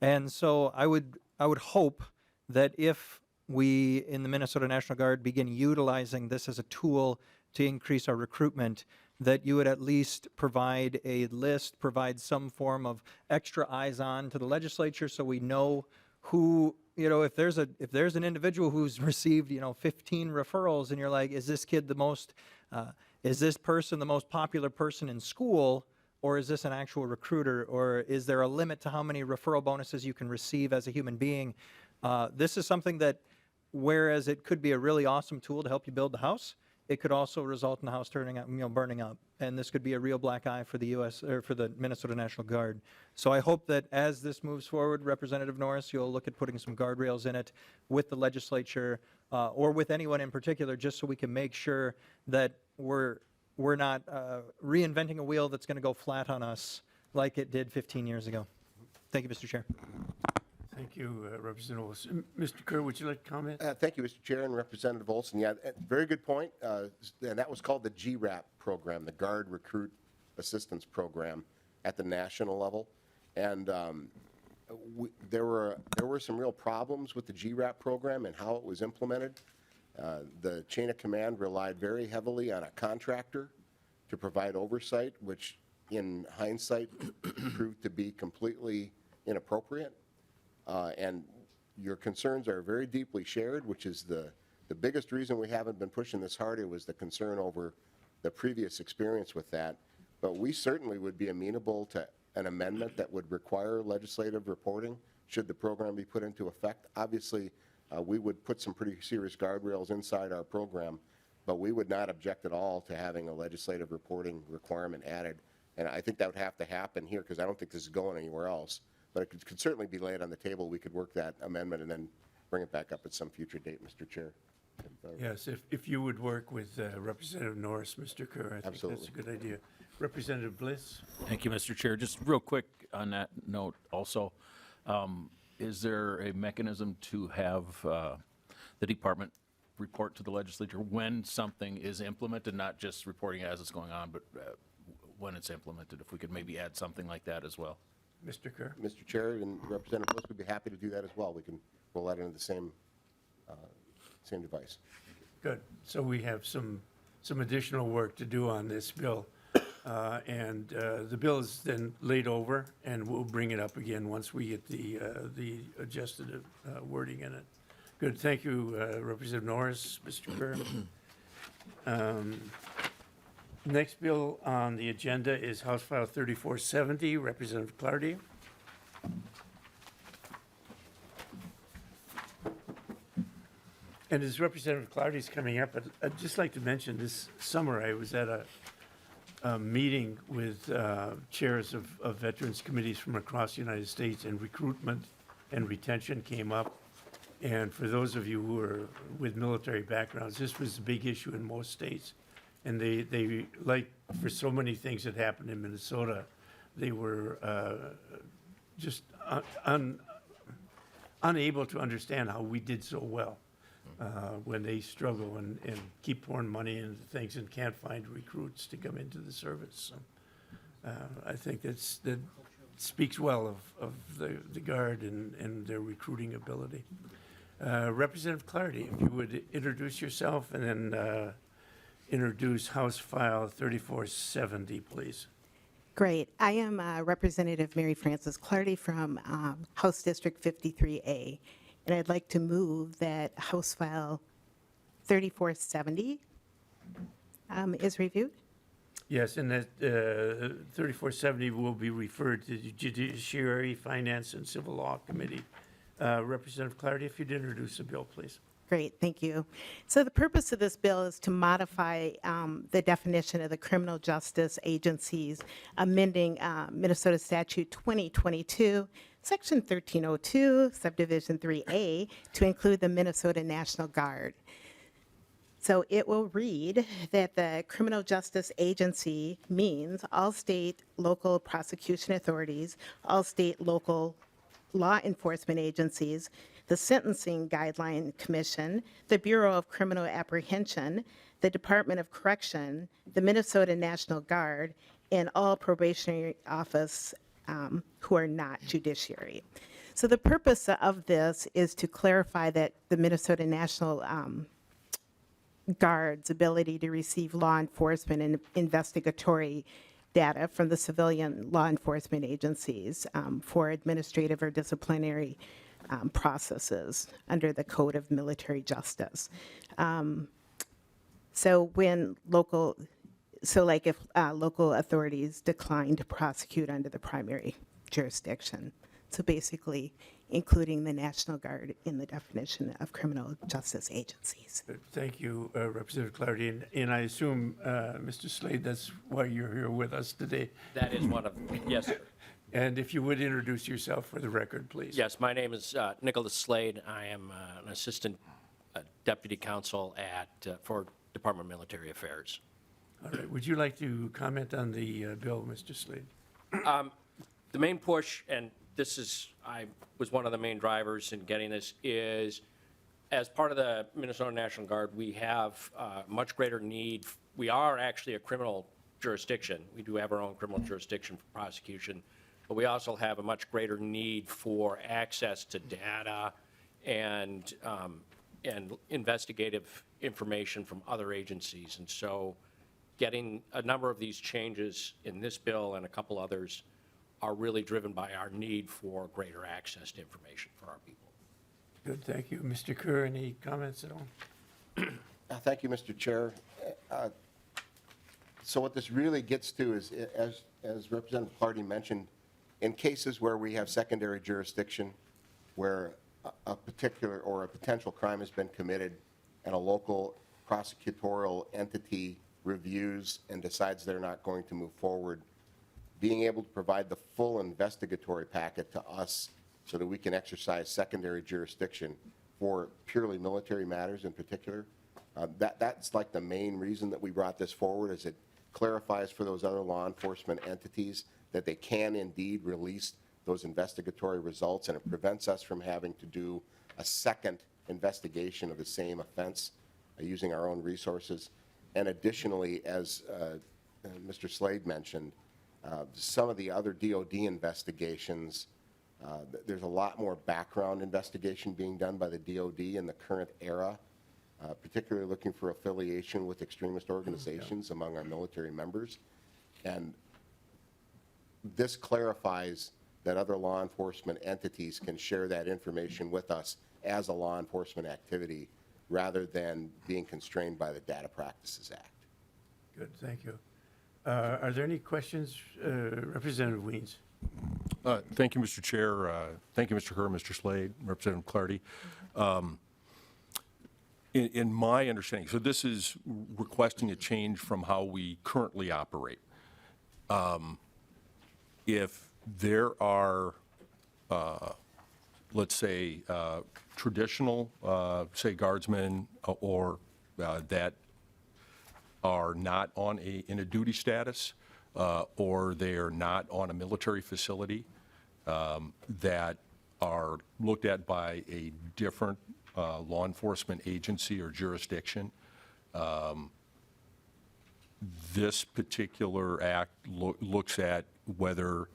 And so I would hope that if we in the Minnesota National Guard begin utilizing this as a tool to increase our recruitment, that you would at least provide a list, provide some form of extra eyes on to the legislature so we know who, if there's an individual who's received, 15 referrals and you're like, is this kid is this person the most popular person in school? Or is this an actual recruiter? Or is there a limit to how many referral bonuses you can receive as a human being? This is something that, whereas it could be a really awesome tool to help you build the house, it could also result in the house turning out, burning up. And this could be a real black eye for the U.S. or for the Minnesota National Guard. So I hope that as this moves forward, Representative Norris, you'll look at putting some guardrails in it with the legislature or with anyone in particular, just so we can make sure that we're not reinventing a wheel that's going to go flat on us like it did 15 years ago. Thank you, Mr. Chair. Thank you, Representative Olson. Mr. Kerr, would you like to comment? Thank you, Mr. Chair and Representative Olson. Yeah, very good point. And that was called the GRAP program, the Guard Recruit Assistance Program at the national level. And there were some real problems with the GRAP program and how it was implemented. The chain of command relied very heavily on a contractor to provide oversight, which in hindsight proved to be completely inappropriate. And your concerns are very deeply shared, which is the biggest reason we haven't been pushing this harder was the concern over the previous experience with that. But we certainly would be amenable to an amendment that would require legislative reporting should the program be put into effect. Obviously, we would put some pretty serious guardrails inside our program, but we would not object at all to having a legislative reporting requirement added. And I think that would have to happen here because I don't think this is going anywhere else. But it could certainly be laid on the table. We could work that amendment and then bring it back up at some future date, Mr. Chair. Yes, if you would work with Representative Norris, Mr. Kerr, I think that's Absolutely. a good idea. Representative Bliss? Thank you, Mr. Chair. Just real quick on that note also, is there a mechanism to have the department report to the legislature when something is implemented, not just reporting as it's going on, but when it's implemented? If we could maybe add something like that as well. Mr. Kerr? Mr. Chair and Representative Bliss would be happy to do that as well. We can roll that into the same device. Good. So we have some additional work to do on this bill. And the bill is then laid over, and we'll bring it up again once we get the adjusted wording in it. Good. Thank you, Representative Norris, Mr. Kerr. Next bill on the agenda is House File 3470, Representative Clardy. And as Representative Clardy is coming up, I'd just like to mention this summer I was at a meeting with chairs of veterans committees from across the United States, and recruitment and retention came up. And for those of you who are with military backgrounds, this was a big issue in most states. And they like, for so many things that happened in Minnesota, they were just unable to understand how we did so well when they struggle and keep pouring money into things and can't find recruits to come into the service. So I think that speaks well of the Guard and their recruiting ability. Representative Clardy, if you would introduce yourself and then introduce House File 3470, please. Great. I am Representative Mary Frances Clardy from House District 53A, and I'd like to move that House File 3470 is reviewed. Yes, and that 3470 will be referred to the Judiciary, Finance, and Civil Law Committee. Representative Clardy, if you'd introduce the bill, please. Great, thank you. So the purpose of this bill is to modify the definition of the criminal justice agencies, amending Minnesota Statute 2022, Section 1302, Subdivision 3A, to include the Minnesota National Guard. So it will read that the criminal justice agency means all state, local prosecution authorities, all state, local law enforcement agencies, the Sentencing Guideline Commission, the Bureau of Criminal Apprehension, the Department of Correction, the Minnesota National Guard, and all probationary office who are not judiciary. So the purpose of this is to clarify that the Minnesota National Guard's ability to receive law enforcement and investigatory data from the civilian law enforcement agencies for administrative or disciplinary processes under the Code of Military Justice. So when local, if local authorities decline to prosecute under the primary jurisdiction. So basically, including the National Guard in the definition of criminal justice agencies. Thank you, Representative Clardy. And I assume, Mr. Slade, that's why you're here with us today. That is one of, yes, sir. And if you would introduce yourself for the record, please. Yes, my name is Nicholas Slade. I am an assistant deputy counsel for Department of Military Affairs. All right. Would you like to comment on the bill, Mr. Slade? The main push, and I was one of the main drivers in getting this, is as part of the Minnesota National Guard, we have much greater need. We are actually a criminal jurisdiction. We do have our own criminal jurisdiction for prosecution, but we also have a much greater need for access to data and investigative information from other agencies. And so getting a number of these changes in this bill and a couple others are really driven by our need for greater access to information for our people. Good, thank you. Mr. Kerr, any comments at all? Thank you, Mr. Chair. So what this really gets to is, as Representative Clardy mentioned, in cases where we have secondary jurisdiction, where a particular or a potential crime has been committed and a local prosecutorial entity reviews and decides they're not going to move forward, being able to provide the full investigatory packet to us so that we can exercise secondary jurisdiction for purely military matters in particular. That's like the main reason that we brought this forward, is it clarifies for those other law enforcement entities that they can indeed release those investigatory results, and it prevents us from having to do a second investigation of the same offense using our own resources. And additionally, as Mr. Slade mentioned, some of the other DOD investigations, there's a lot more background investigation being done by the DOD in the current era, particularly looking for affiliation with extremist organizations among our military members. And this clarifies that other law enforcement entities can share that information with us as a law enforcement activity rather than being constrained by the Data Practices Act. Good, thank you. Are there any questions? Representative Weens. Thank you, Mr. Chair. Thank you, Mr. Kerr, Mr. Slade, Representative Clardy. In my understanding, so this is requesting a change from how we currently operate. If there are, let's say, traditional, say, guardsmen or that are not on in a duty status, or they are not on a military facility that are looked at by a different law enforcement agency or jurisdiction, this particular act looks at whether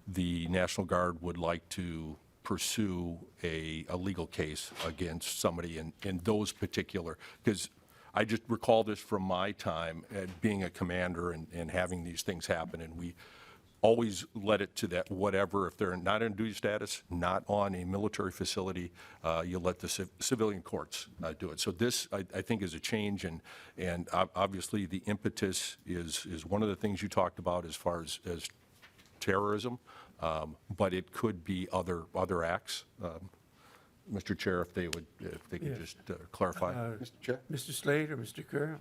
the National Guard would like to pursue a legal case against somebody in those particular, because I just recall this from my time at being a commander and having these things happen, and we always let it to that whatever, if they're not in duty status, not on a military facility, you let the civilian courts do it. So this, I think, is a change, and obviously the impetus is one of the things you talked about as far as terrorism, but it could be other acts. Mr. Chair, if they could Yes. just clarify. Mr. Chair? Mr. Slade or Mr. Kerr?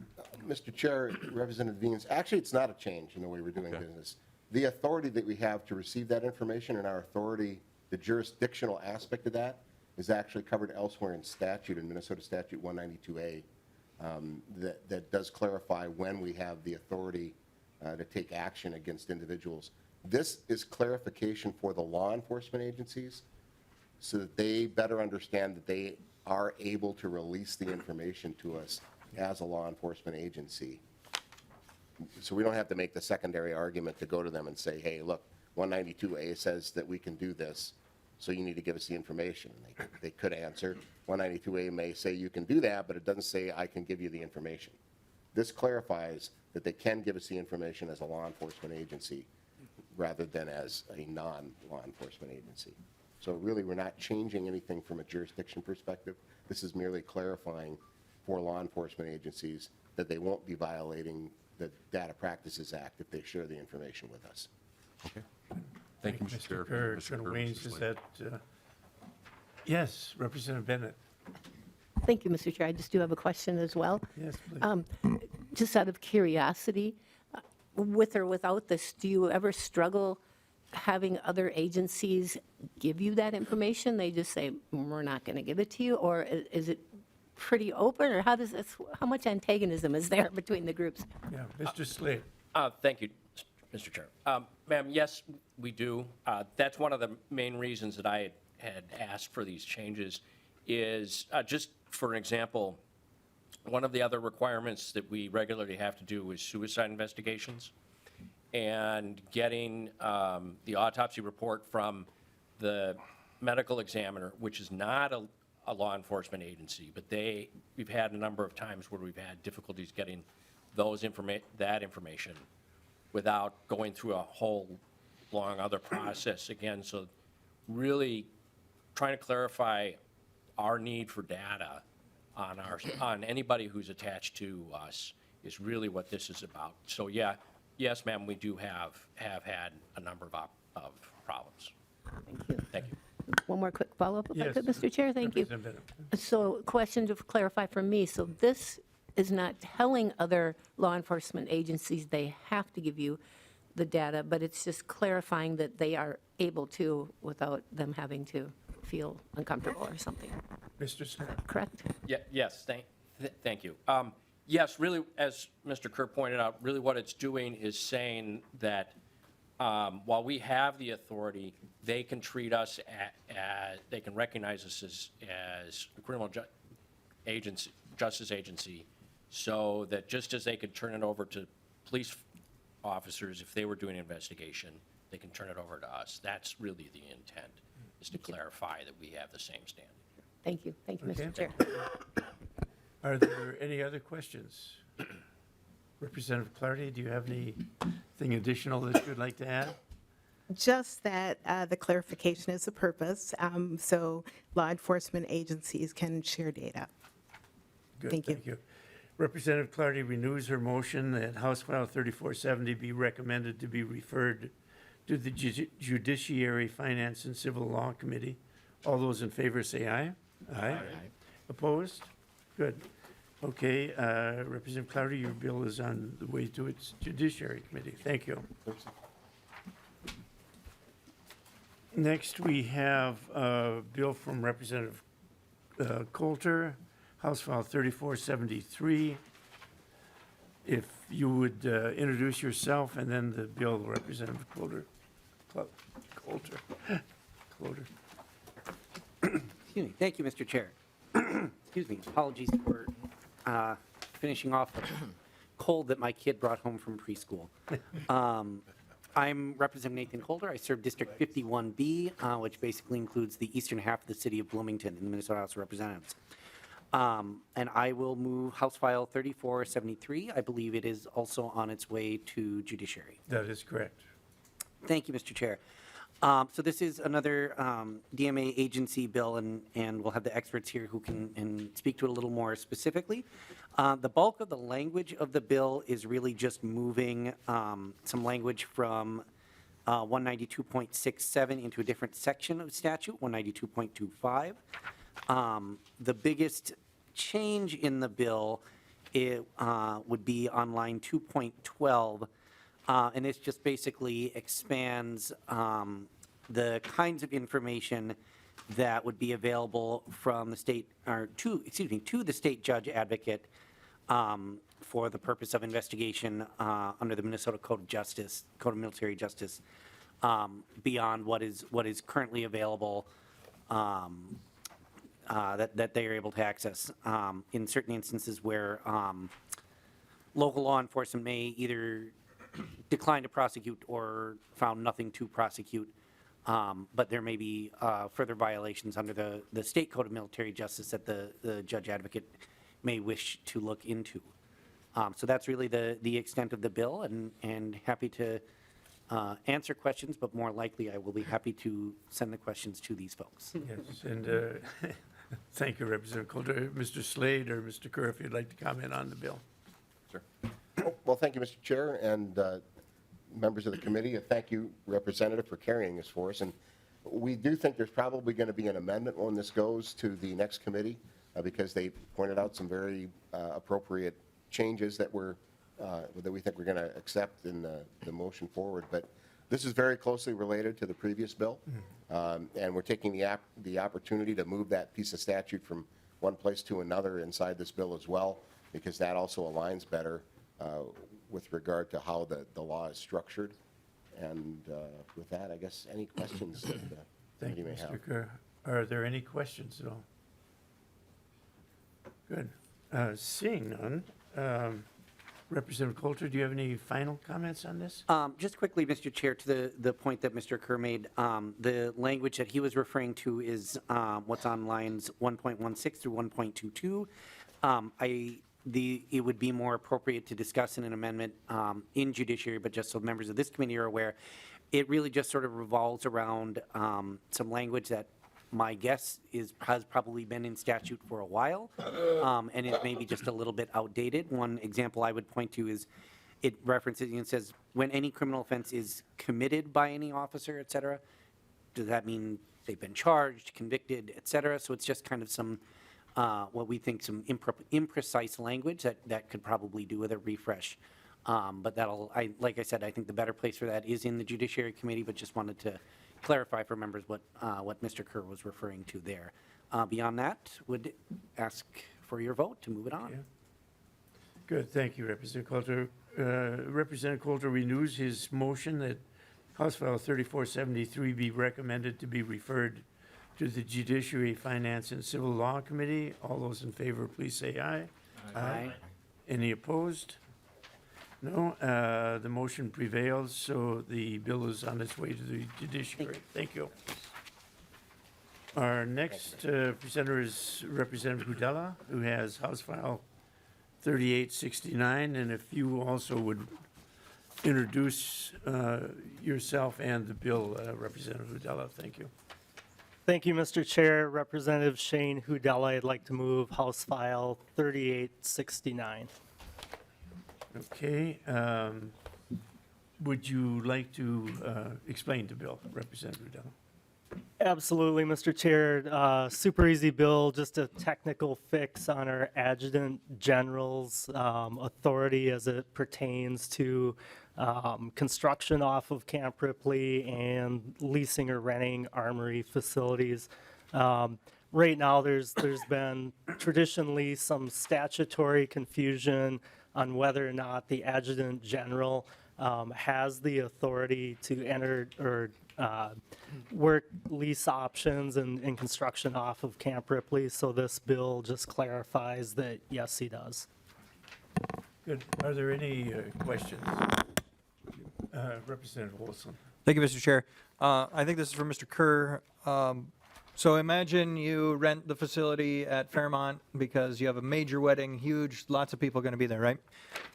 Mr. Chair, Representative Veens, actually, it's not a change in the way we're doing Okay. business. The authority that we have to receive that information and our authority, the jurisdictional aspect of that, is actually covered elsewhere in statute, in Minnesota Statute 192A, that does clarify when we have the authority to take action against individuals. This is clarification for the law enforcement agencies so that they better understand that they are able to release the information to us as a law enforcement agency. So we don't have to make the secondary argument to go to them and say, hey, look, 192A says that we can do this, so you need to give us the information. They could answer. 192A may say you can do that, but it doesn't say I can give you the information. This clarifies that they can give us the information as a law enforcement agency rather than as a non-law enforcement agency. So really, we're not changing anything from a jurisdiction perspective. This is merely clarifying for law enforcement agencies that they won't be violating the Data Practices Act if they share the information with us. Okay. Thank you, Mr. Chair. Kerr. Mr. Kerr, Weens, Mr. is Slade. that, yes, Representative Bennett. Thank you, Mr. Chair. I just do have a question as well. Yes, please. Just out of curiosity, with or without this, do you ever struggle having other agencies give you that information? They just say, we're not going to give it to you? Or is it pretty open? Or how much antagonism is there between the groups? Yeah, Mr. Slade. Thank you, Mr. Chair. Ma'am, yes, we do. That's one of the main reasons that I had asked for these changes is, just for an example, one of the other requirements that we regularly have to do is suicide investigations. And getting the autopsy report from the medical examiner, which is not a law enforcement agency, but we've had a number of times where we've had difficulties getting that information without going through a whole long other process again. So really trying to clarify our need for data on anybody who's attached to us is really what this is about. So yeah, yes, ma'am, we do have had a number of problems. Thank you. Thank you. One more quick follow-up, if I Yes. could, Mr. Chair. Thank you. Representative Bennett. So question to clarify for me, so this is not telling other law enforcement agencies they have to give you the data, but it's just clarifying that they are able to without them having to feel uncomfortable or something, Mr. Slade. correct? Yes, thank you. Yes, really, as Mr. Kerr pointed out, really what it's doing is saying that while we have the authority, they can treat us they can recognize us as a criminal justice agency, so that just as they could turn it over to police officers if they were doing an investigation, they can turn it over to us. That's really the intent, is to clarify that we have the same standing. Thank you, Okay. Mr. Chair. Are there any other questions? Representative Clardy, do you have anything additional that you'd like to add? Just that the clarification is the purpose, so law enforcement agencies can share data. Good, Thank you. Representative Clardy renews her motion that House File 3470 be recommended to be referred to the Judiciary, Finance, and Civil Law Committee. All those in favor say aye. Aye. Opposed? Good. Okay, Representative Clardy, your bill is on the way to its Judiciary Committee. Thank you. Next, we have a bill from Representative Coulter, House File 3473. If you would introduce yourself and then the bill, Representative Coulter. Coulter. Excuse me. Thank you, Mr. Chair. Excuse me. Apologies for finishing off a cold that my kid brought home from preschool. I'm Representative Nathan Coulter. I serve District 51B, which basically includes the eastern half of the city of Bloomington in the Minnesota House of Representatives. And I will move House File 3473. I believe it is also on its way to Judiciary. That is correct. Thank you, Mr. Chair. So this is another DMA agency bill, and we'll have the experts here who can speak to it a little more specifically. The bulk of the language of the bill is really just moving some language from 192.67 into a different section of statute, 192.25. The biggest change in the bill would be on line 2.12. And this just basically expands the kinds of information that would be available from the state, or to the state judge advocate for the purpose of investigation under the Minnesota Code of Justice, Code of Military Justice, beyond what is currently available that they are able to access in certain instances where local law enforcement may either declined to prosecute or found nothing to prosecute, but there may be further violations under the state code of military justice that the judge advocate may wish to look into. So that's really the extent of the bill, and happy to answer questions, but more likely I will be happy to send the questions to these folks. Yes, and thank you, Representative Coulter. Mr. Slade or Mr. Kerr, if you'd like to comment on the bill. Sure. Well, thank you, Mr. Chair, and members of the committee. Thank you, Representative, for carrying this for us. And we do think there's probably going to be an amendment when this goes to the next committee because they pointed out some very appropriate changes that we think we're going to accept in the motion forward. But this is very closely related to the previous bill, and we're taking the opportunity to move that piece of statute from one place to another inside this bill as well, because that also aligns better with regard to how the law is structured. And with that, I guess any questions that Thank you, may have. Mr. Kerr. Are there any questions at all? Good. Seeing none, Representative Coulter, do you have any final comments on this? Just quickly, Mr. Chair, to the point that Mr. Kerr made, the language that he was referring to is what's on lines 1.16 through 1.22. it would be more appropriate to discuss in an amendment in judiciary, but just so members of this committee are aware, it really just sort of revolves around some language that my guess has probably been in statute for a while, and is maybe just a little bit outdated. One example I would point to is it references and says, when any criminal offense is committed by any officer, et cetera, does that mean they've been charged, convicted, et cetera? So it's just kind of some, what we think some imprecise language that could probably do with a refresh. But like I said, I think the better place for that is in the Judiciary Committee, but just wanted to clarify for members what Mr. Kerr was referring to there. Beyond that, would ask for your vote to move it on. Yeah. Good, thank you, Representative Coulter. Representative Coulter renews his motion that House File 3473 be recommended to be referred to the Judiciary, Finance, and Civil Law Committee. All those in favor, please say aye. Aye. Any opposed? No. The motion prevails, so the bill is on its way to the Judiciary. Thank you. Our next presenter is Representative Hudella, who has House File 3869, and if you also would introduce yourself and the bill, Representative Hudella. Thank you. Thank you, Mr. Chair. Representative Shane Hudella, I'd like to move House File 3869. Okay. Would you like to explain the bill, Representative Hudella? Absolutely, Mr. Chair. Super easy bill, just a technical fix on our Adjutant General's authority as it pertains to construction off of Camp Ripley and leasing or renting Armory facilities. Right now, there's been traditionally some statutory confusion on whether or not the Adjutant General has the authority to enter or work lease options and construction off of Camp Ripley. So this bill just clarifies that, yes, he does. Good. Are there any questions? Representative Olson. Thank you, Mr. Chair. I think this is for Mr. Kerr. So imagine you rent the facility at Fairmont because you have a major wedding, huge, lots of people going to be there, right?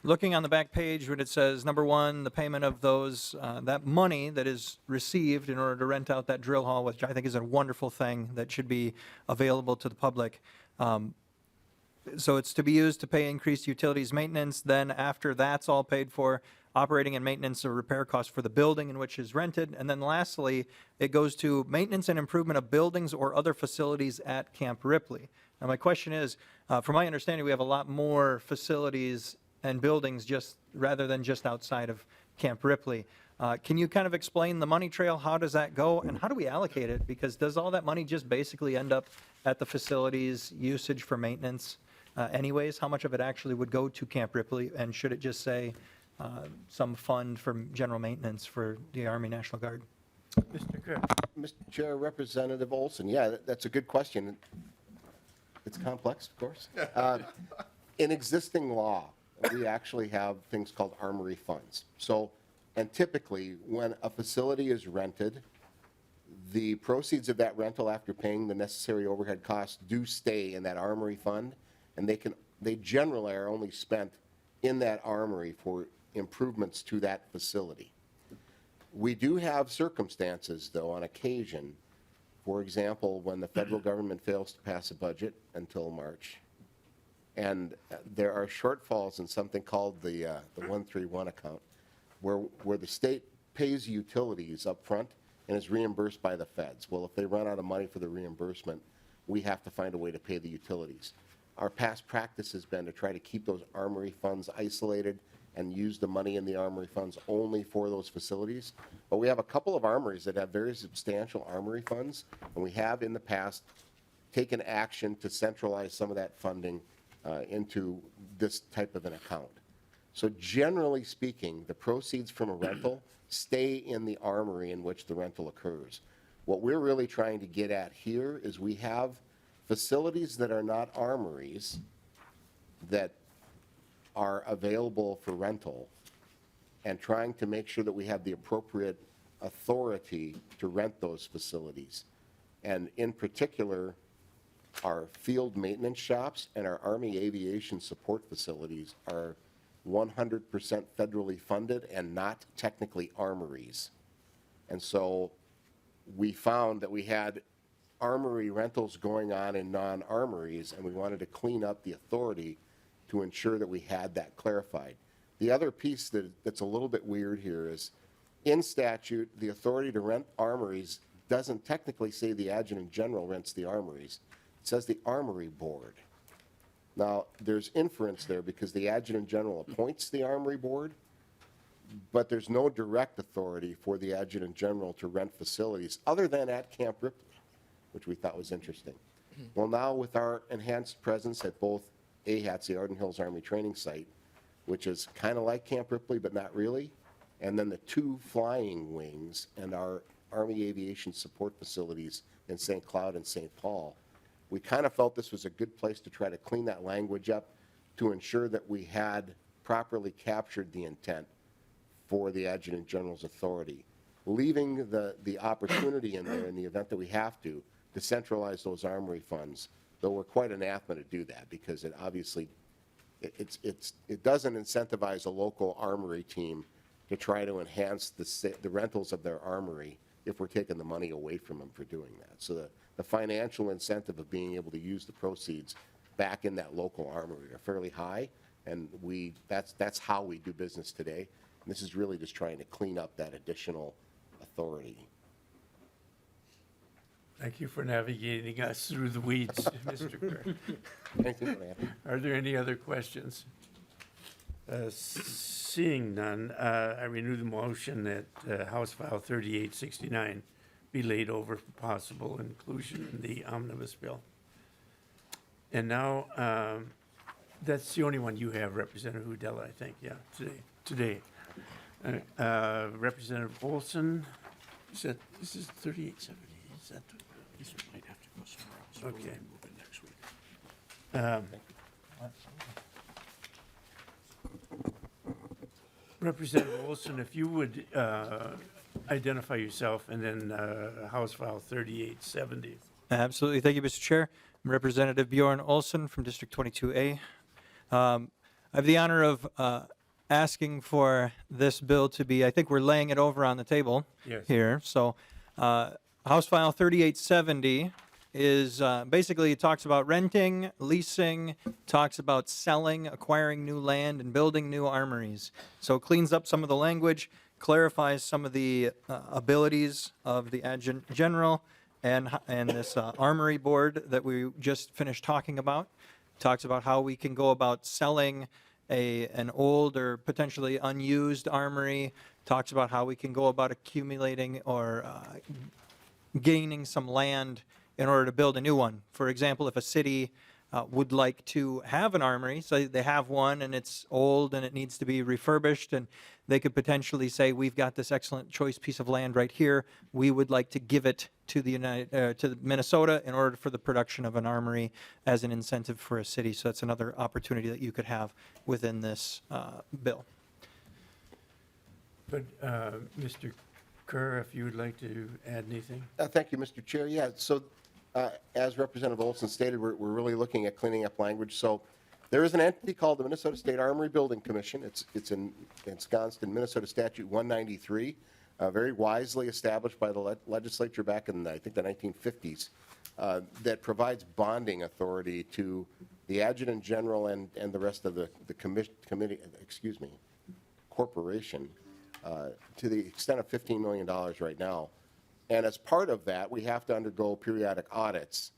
Looking on the back page when it says, number one, the payment of those, that money that is received in order to rent out that drill hall, which I think is a wonderful thing that should be available to the public. So it's to be used to pay increased utilities maintenance. Then after that's all paid for, operating and maintenance or repair costs for the building in which is rented. And then lastly, it goes to maintenance and improvement of buildings or other facilities at Camp Ripley. Now my question is, from my understanding, we have a lot more facilities and buildings rather than just outside of Camp Ripley. Can you kind of explain the money trail? How does that go? And how do we allocate it? Because does all that money just basically end up at the facilities usage for maintenance anyways? How much of it actually would go to Camp Ripley? And should it just say some fund for general maintenance for the Army National Guard? Mr. Kerr. Mr. Chair, Representative Olson, yeah, that's a good question. It's complex, of course. In existing law, we actually have things called Armory funds. So, and typically, when a facility is rented, the proceeds of that rental after paying the necessary overhead costs do stay in that Armory fund, and they generally are only spent in that Armory for improvements to that facility. We do have circumstances, though, on occasion, for example, when the federal government fails to pass a budget until March, and there are shortfalls in something called the 131 account, where the state pays utilities up front and is reimbursed by the feds. Well, if they run out of money for the reimbursement, we have to find a way to pay the utilities. Our past practice has been to try to keep those Armory funds isolated and use the money in the Armory funds only for those facilities. But we have a couple of armories that have very substantial Armory funds, and we have in the past taken action to centralize some of that funding into this type of an account. So generally speaking, the proceeds from a rental stay in the Armory in which the rental occurs. What we're really trying to get at here is we have facilities that are not armories that are available for rental, and trying to make sure that we have the appropriate authority to rent those facilities. And in particular, our field maintenance shops and our Army aviation support facilities are 100% federally funded and not technically armories. And so we found that we had armory rentals going on in non-armories, and we wanted to clean up the authority to ensure that we had that clarified. The other piece that's a little bit weird here is in statute, the authority to rent armories doesn't technically say the Adjutant General rents the armories. It says the Armory Board. Now, there's inference there because the Adjutant General appoints the Armory Board, but there's no direct authority for the Adjutant General to rent facilities other than at Camp Ripley, which we thought was interesting. Well, now with our enhanced presence at both AHATS, the Arden Hills Army Training Site, which is kind of like Camp Ripley, but not really, and then the 2 flying wings and our Army aviation support facilities in St. Cloud and St. Paul, we kind of felt this was a good place to try to clean that language up to ensure that we had properly captured the intent for the Adjutant General's authority, leaving the opportunity in there in the event that we have to centralize those armory funds, though we're quite anathema to do that because it obviously it doesn't incentivize a local armory team to try to enhance the rentals of their armory if we're taking the money away from them for doing that. So the financial incentive of being able to use the proceeds back in that local armory are fairly high, and that's how we do business today. And this is really just trying to clean up that additional authority. Thank you for navigating us through the weeds, Mr. Kerr. Anything for that? Are there any other questions? Seeing none, I renew the motion that House File 3869 be laid over for possible inclusion in the omnibus bill. And now, that's the only one you have, Representative Hudella, I think, yeah, today. Representative Olson, this is 3870, is that? This might have to go somewhere else. We'll Okay. move it next week. Representative Olson, if you would identify yourself and then House File 3870. Absolutely. Thank you, Mr. Chair. I'm Representative Bjorn Olson from District 22A. I have the honor of asking for this bill to be, I think we're laying it over on the table Yes. here. So House File 3870 is basically it talks about renting, leasing, talks about selling, acquiring new land, and building new armories. So it cleans up some of the language, clarifies some of the abilities of the Adjutant General and this Armory Board that we just finished talking about. Talks about how we can go about selling an old or potentially unused armory. Talks about how we can go about accumulating or gaining some land in order to build a new one. For example, if a city would like to have an armory, so they have one and it's old and it needs to be refurbished, and they could potentially say, we've got this excellent choice piece of land right here. We would like to give it to to Minnesota in order for the production of an armory as an incentive for a city. So that's another opportunity that you could have within this bill. But Mr. Kerr, if you would like to add anything? Thank you, Mr. Chair. Yeah, so as Representative Olson stated, we're really looking at cleaning up language. So there is an entity called the Minnesota State Armory Building Commission. It's ensconced in Minnesota Statute 193, very wisely established by the legislature back in, I think, the 1950s, that provides bonding authority to the Adjutant General and the rest of the corporation to the extent of $15 million right now. And as part of that, we have to undergo periodic audits.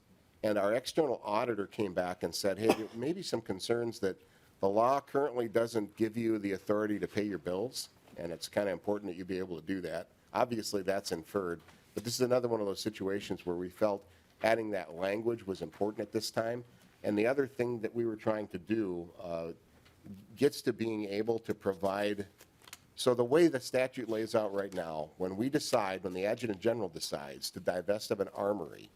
And our external auditor came back and said, hey, there may be some concerns that the law currently doesn't give you the authority to pay your bills, and it's kind of important that you be able to do that. Obviously, that's inferred. But this is another one of those situations where we felt adding that language was important at this time. And the other thing that we were trying to do gets to being able to provide. So the way the statute lays out right now, when the Adjutant General decides to divest of an armory,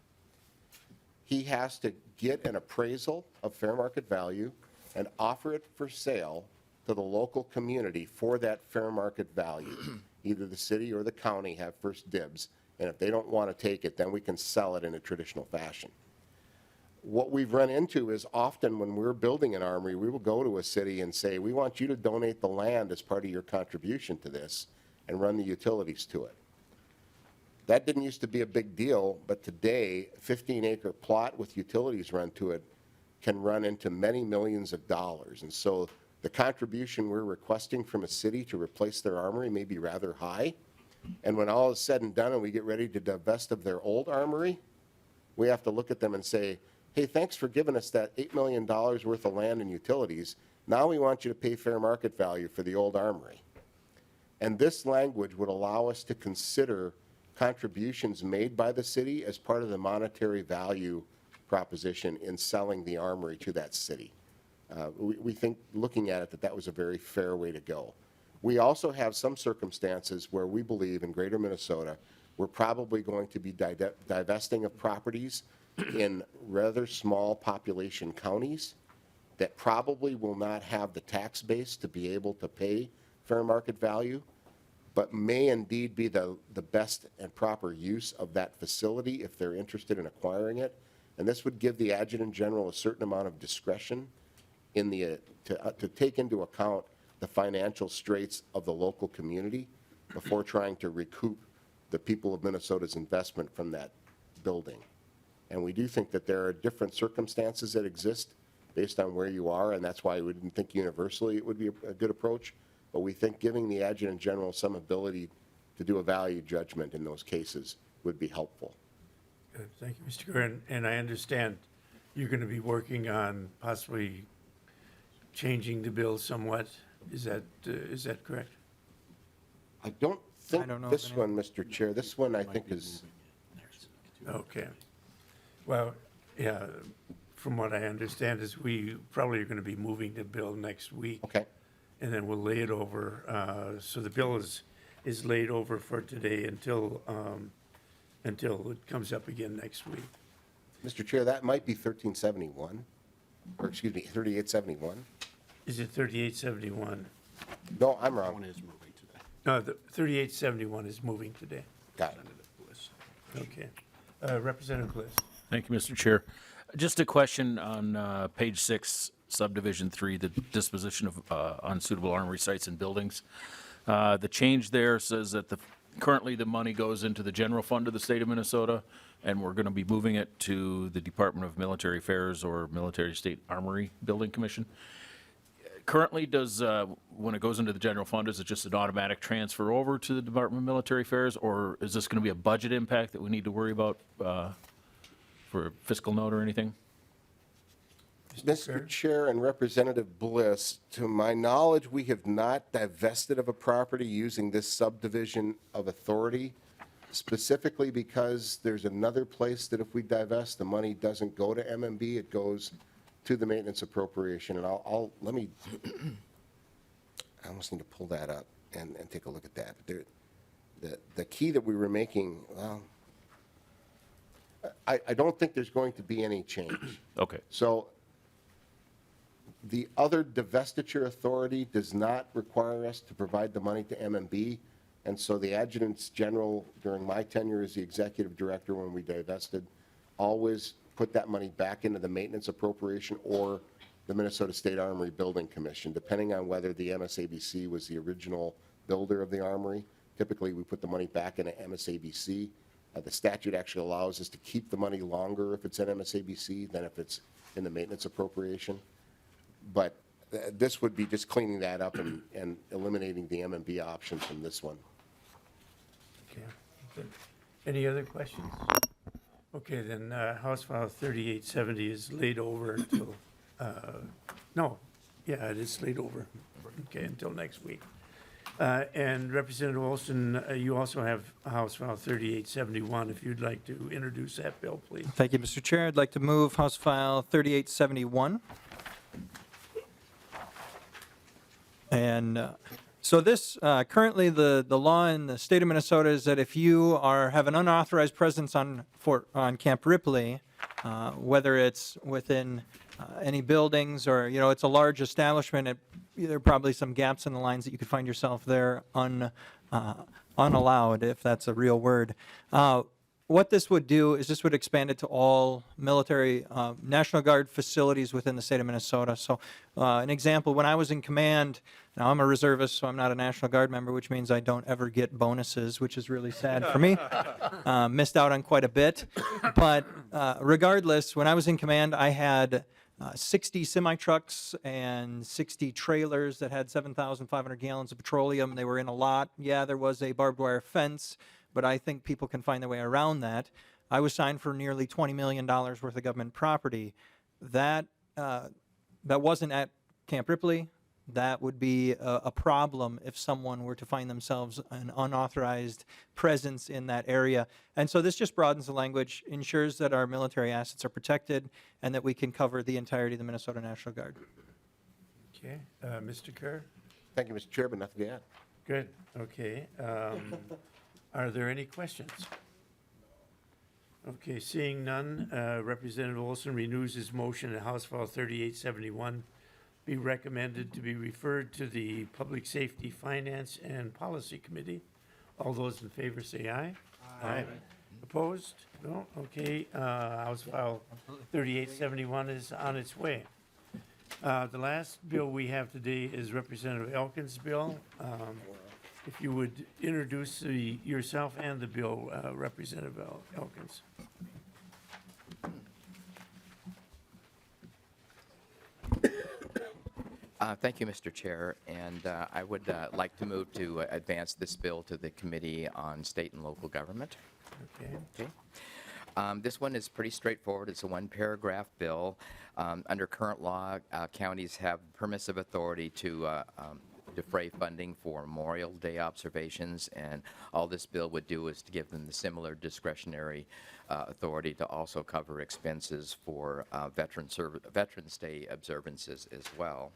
he has to get an appraisal of fair market value and offer it for sale to the local community for that fair market value. Either the city or the county have first dibs, and if they don't want to take it, then we can sell it in a traditional fashion. what we've run into is often when we're building an armory, we will go to a city and say, we want you to donate the land as part of your contribution to this and run the utilities to it. That didn't used to be a big deal, but today, a 15-acre plot with utilities run to it can run into many millions of dollars. And so the contribution we're requesting from a city to replace their armory may be rather high. And when all is said and done and we get ready to divest of their old armory, we have to look at them and say, hey, thanks for giving us that $8 million worth of land and utilities. Now we want you to pay fair market value for the old armory. And this language would allow us to consider contributions made by the city as part of the monetary value proposition in selling the armory to that city. We think, looking at it, that was a very fair way to go. We also have some circumstances where we believe in greater Minnesota, we're probably going to be divesting of properties in rather small population counties that probably will not have the tax base to be able to pay fair market value, but may indeed be the best and proper use of that facility if they're interested in acquiring it. And this would give the Adjutant General a certain amount of discretion in the, to take into account the financial straits of the local community before trying to recoup the people of Minnesota's investment from that building. And we do think that there are different circumstances that exist based on where you are, and that's why we didn't think universally it would be a good approach. But we think giving the Adjutant General some ability to do a value judgment in those cases would be helpful. Good. Thank you, Mr. Kerr. And I understand you're going to be working on possibly changing the bill somewhat. Is that correct? I don't think I don't know this if any- one, Mr. Chair, this one I think is, Okay. Well, yeah, from what I understand is we probably are going to be moving the bill next week. okay. And then we'll lay it over, so the bill is laid over for today until it comes up again next week. Mr. Chair, that might be 1371, or excuse me, 3871. Is it 3871? No, I'm wrong. No, the 3871 is moving today. Got it. Okay. Representative Bliss. Thank you, Mr. Chair. Just a question on page 6, subdivision 3, the disposition of unsuitable armory sites and buildings. The change there says that currently the money goes into the general fund of the state of Minnesota, and we're going to be moving it to the Department of Military Affairs or Military State Armory Building Commission. Currently, when it goes into the general fund, is it just an automatic transfer over to the Department of Military Affairs, or is this going to be a budget impact that we need to worry about for a fiscal note or anything? Mr. Chair and Representative Bliss, to my knowledge, we have not divested of a property using this subdivision of authority, specifically because there's another place that if we divest, the money doesn't go to MMB, it goes to the maintenance appropriation. And let me, I almost need to pull that up and take a look at that. But the key that we were making, well, I don't think there's going to be any change. Okay. So the other divestiture authority does not require us to provide the money to MMB. And so the Adjutants General, during my tenure as the executive director when we divested, always put that money back into the maintenance appropriation or the Minnesota State Armory Building Commission, depending on whether the MSABC was the original builder of the armory. Typically, we put the money back into MSABC. The statute actually allows us to keep the money longer if it's in MSABC than if it's in the maintenance appropriation. But this would be just cleaning that up and eliminating the MMB option from this one. Okay. Good. Any other questions? Okay, then House File 3870 is laid over until, no, yeah, it is laid over, okay, until next week. And Representative Olson, you also have House File 3871. If you'd like to introduce that bill, please. Thank you, Mr. Chair. I'd like to move House File 3871. And so this, currently the law in the state of Minnesota is that if you have an unauthorized presence on Camp Ripley, whether it's within any buildings or, it's a large establishment, there are probably some gaps in the lines that you could find yourself there unallowed, if that's a real word. what this would do is this would expand it to all military National Guard facilities within the state of Minnesota. So an example, when I was in command, now I'm a reservist, so I'm not a National Guard member, which means I don't ever get bonuses, which is really sad for me. Missed out on quite a bit. But regardless, when I was in command, I had 60 semi-trucks and 60 trailers that had 7,500 gallons of petroleum. They were in a lot. Yeah, there was a barbed wire fence, but I think people can find their way around that. I was signed for nearly $20 million worth of government property. That wasn't at Camp Ripley. That would be a problem if someone were to find themselves an unauthorized presence in that area. And so this just broadens the language, ensures that our military assets are protected, and that we can cover the entirety of the Minnesota National Guard. Okay, Mr. Kerr? Thank you, Mr. Chairman. Nothing to add. Good, okay. Are there any questions? Okay, seeing none, Representative Olson renews his motion that House File 3871 be recommended to be referred to the Public Safety, Finance, and Policy Committee. All those in favor say aye. Aye. Opposed? No? Okay, House File 3871 is on its way. The last bill we have today is Representative Elkins' bill. If you would introduce yourself and the bill, Representative Elkins. Thank you, Mr. Chair, and I would like to move to advance this bill to the Committee on State and Local Government. Okay. Okay. This one is pretty straightforward. It's a one-paragraph bill. Under current law, counties have permissive authority to defray funding for Memorial Day observations, and all this bill would do is to give them the similar discretionary authority to also cover expenses for Veterans Day observances as well.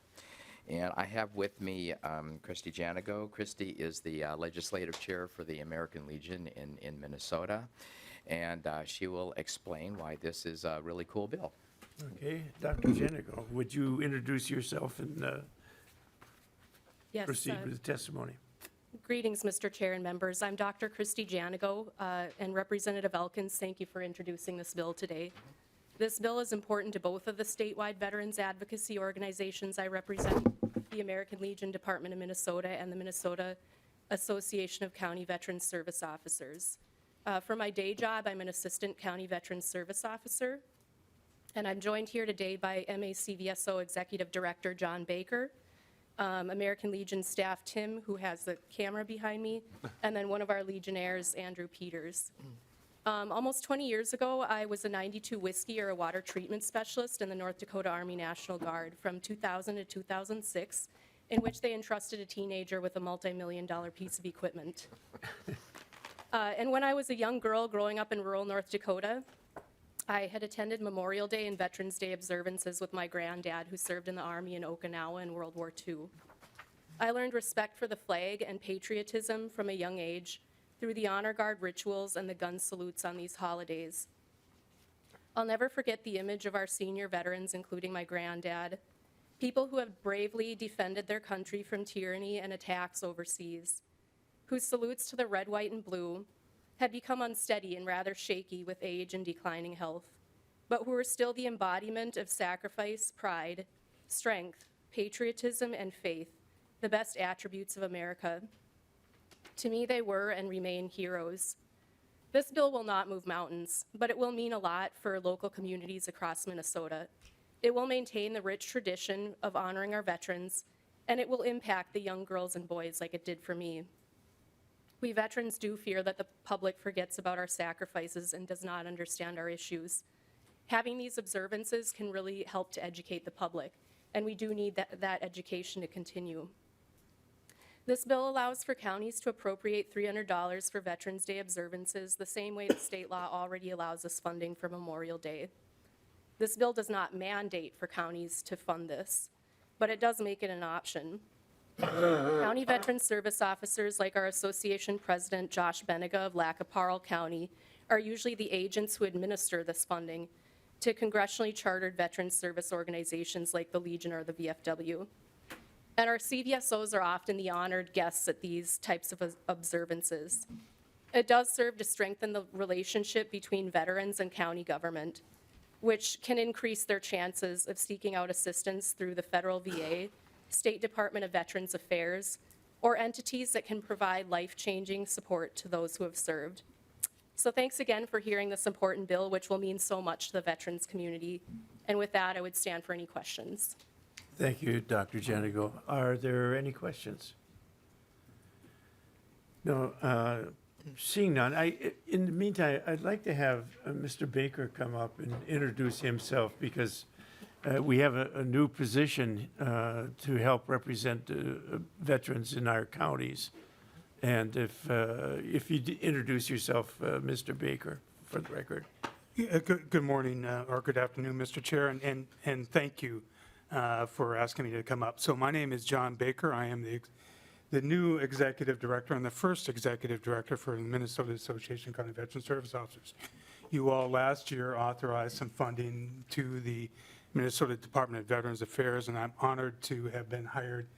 And I have with me Christy Janigo. Christy is the legislative chair for the American Legion in Minnesota, and she will explain why this is a really cool bill. Okay, Dr. Jenigo, would you introduce yourself and Yes, proceed with the testimony? greetings, Mr. Chair and members. I'm Dr. Christy Janigo, and Representative Elkins, thank you for introducing this bill today. This bill is important to both of the statewide veterans advocacy organizations I represent, the American Legion Department of Minnesota and the Minnesota Association of County Veterans Service Officers. For my day job, I'm an Assistant County Veterans Service Officer, and I'm joined here today by MACVSO Executive Director John Baker, American Legion staff Tim, who has the camera behind me, and then one of our Legionnaires, Andrew Peters. Almost 20 years ago, I was a 92 whiskey or a water treatment specialist in the North Dakota Army National Guard from 2000 to 2006, in which they entrusted a teenager with a multi-million-dollar piece of equipment. And when I was a young girl growing up in rural North Dakota, I had attended Memorial Day and Veterans Day observances with my granddad, who served in the Army in Okinawa in World War II. I learned respect for the flag and patriotism from a young age through the honor guard rituals and the gun salutes on these holidays. I'll never forget the image of our senior veterans, including my granddad, people who have bravely defended their country from tyranny and attacks overseas, whose salutes to the red, white, and blue had become unsteady and rather shaky with age and declining health, but who were still the embodiment of sacrifice, pride, strength, patriotism, and faith, the best attributes of America. To me, they were and remain heroes. This bill will not move mountains, but it will mean a lot for local communities across Minnesota. It will maintain the rich tradition of honoring our veterans, and it will impact the young girls and boys like it did for me. We veterans do fear that the public forgets about our sacrifices and does not understand our issues. Having these observances can really help to educate the public, and we do need that education to continue. This bill allows for counties to appropriate $300 for Veterans Day observances the same way the state law already allows us funding for Memorial Day. This bill does not mandate for counties to fund this, but it does make it an option. County Veterans Service Officers, like our association president, Josh Benega of Lac-Aparel County, are usually the agents who administer this funding to congressionally chartered veterans service organizations like the Legion or the VFW. And our CVSOs are often the honored guests at these types of observances. It does serve to strengthen the relationship between veterans and county government, which can increase their chances of seeking out assistance through the federal VA, State Department of Veterans Affairs, or entities that can provide life-changing support to those who have served. So thanks again for hearing this important bill, which will mean so much to the veterans community. And with that, I would stand for any questions. Thank you, Dr. Janigo. Are there any questions? No, seeing none. In the meantime, I'd like to have Mr. Baker come up and introduce himself because we have a new position to help represent veterans in our counties. And if you introduce yourself, Mr. Baker, for the record. Yeah, good morning, or good afternoon, Mr. Chair, and thank you for asking me to come up. So my name is John Baker. I am the new executive director and the first executive director for the Minnesota Association of County Veteran Service Officers. You all last year authorized some funding to the Minnesota Department of Veterans Affairs, and I'm honored to have been hired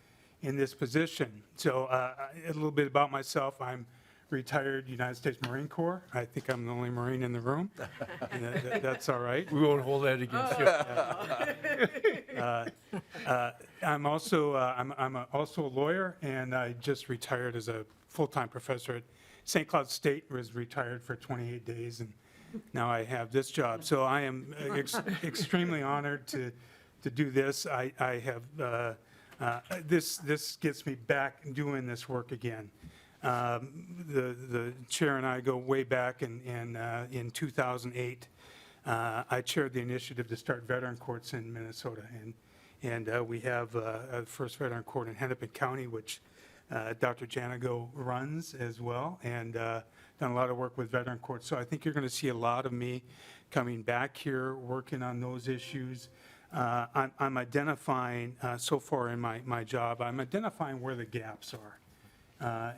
in this position. So a little bit about myself. I'm retired United States Marine Corps. I think I'm the only Marine in the room. And that's all right. We won't hold that against you. I'm also a lawyer, and I just retired as a full-time professor at St. Cloud State. Was retired for 28 days, and now I have this job. So I am extremely honored to do this. I have this gets me back doing this work again. The chair and I go way back, and in 2008, I chaired the initiative to start veteran courts in Minnesota, and we have a first veteran court in Hennepin County, which Dr. Janigo runs as well, and done a lot of work with veteran courts. So I think you're going to see a lot of me coming back here, working on those issues. I'm identifying, so far in my job, I'm identifying where the gaps are.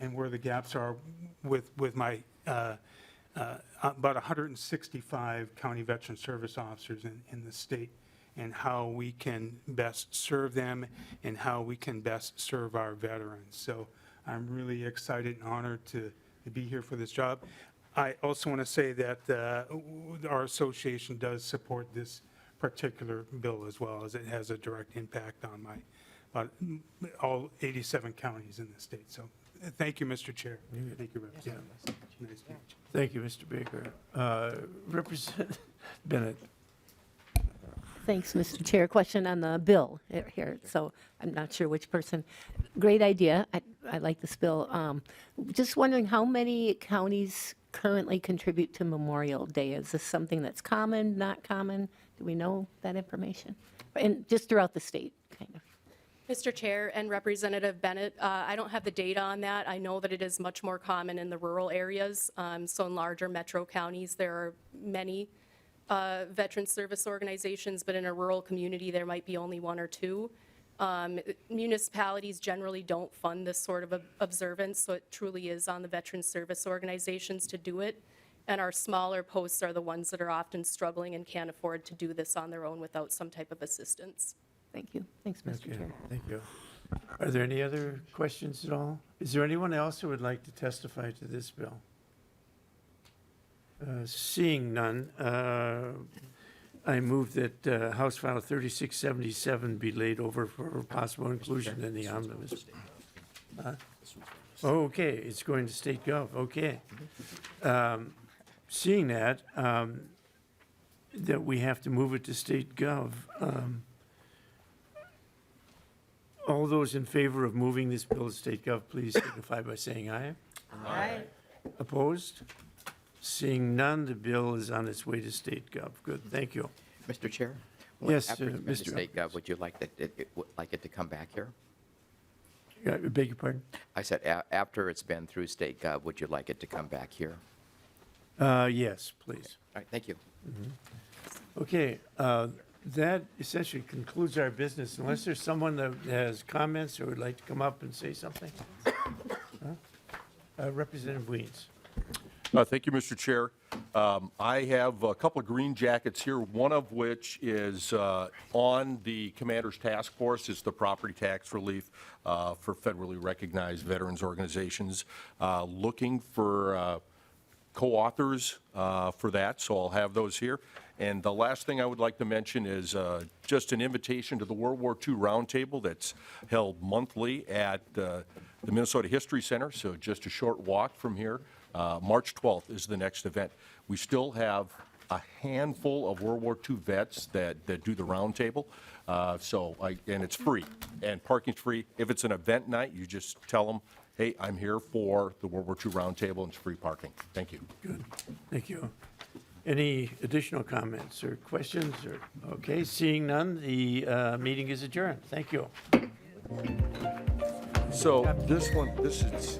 And where the gaps are with my about 165 county veteran service officers in the state, and how we can best serve them and how we can best serve our veterans. So I'm really excited and honored to be here for this job. I also want to say that our association does support this particular bill as well, as it has a direct impact on all 87 counties in the state. So thank you, Mr. Chair. Thank you, Representative. Nice to meet you. Thank you, Mr. Baker. Representative Bennett. Thanks, Mr. Chair. Question on the bill here. So I'm not sure which person. Great idea. I like this bill. Just wondering how many counties currently contribute to Memorial Day. Is this something that's common, not common? Do we know that information? And just throughout the state, kind of. Mr. Chair and Representative Bennett, I don't have the data on that. I know that it is much more common in the rural areas. So in larger metro counties, there are many veteran service organizations, but in a rural community, there might be only one or two. Municipalities generally don't fund this sort of observance, so it truly is on the veteran service organizations to do it. And our smaller posts are the ones that are often struggling and can't afford to do this on their own without some type of assistance. Thank you. Thanks, Mr. Okay, Chair. thank you. Are there any other questions at all? Is there anyone else who would like to testify to this bill? Seeing none, I move that House File 3677 be laid over for possible inclusion in the omnibus. Okay, it's going to State Gov, okay. Seeing that we have to move it to State Gov, all those in favor of moving this bill to State Gov, please signify by saying aye. Aye. Opposed? Seeing none, the bill is on its way to State Gov. Good, thank you. Mr. Chair? Yes, After it's been to Mr. State Gov, would you like it to come back here? Beg your pardon? I said, after it's been through State Gov, would you like it to come back here? Yes, please. All right, thank you. Okay, that essentially concludes our business, unless there's someone that has comments or would like to come up and say something. Representative Weeds. Thank you, Mr. Chair. I have a couple of green jackets here, one of which is on the Commander's Task Force. It's the property tax relief for federally recognized veterans organizations looking for co-authors for that, so I'll have those here. And the last thing I would like to mention is just an invitation to the World War II Roundtable that's held monthly at the Minnesota History Center, so just a short walk from here. March 12th is the next event. We still have a handful of World War II vets that do the roundtable, and it's free, and parking's free. If it's an event night, you just tell them, hey, I'm here for the World War II Roundtable, and it's free parking. Thank you. Good, thank you. Any additional comments or questions? Okay, seeing none, the meeting is adjourned. Thank you. So this is.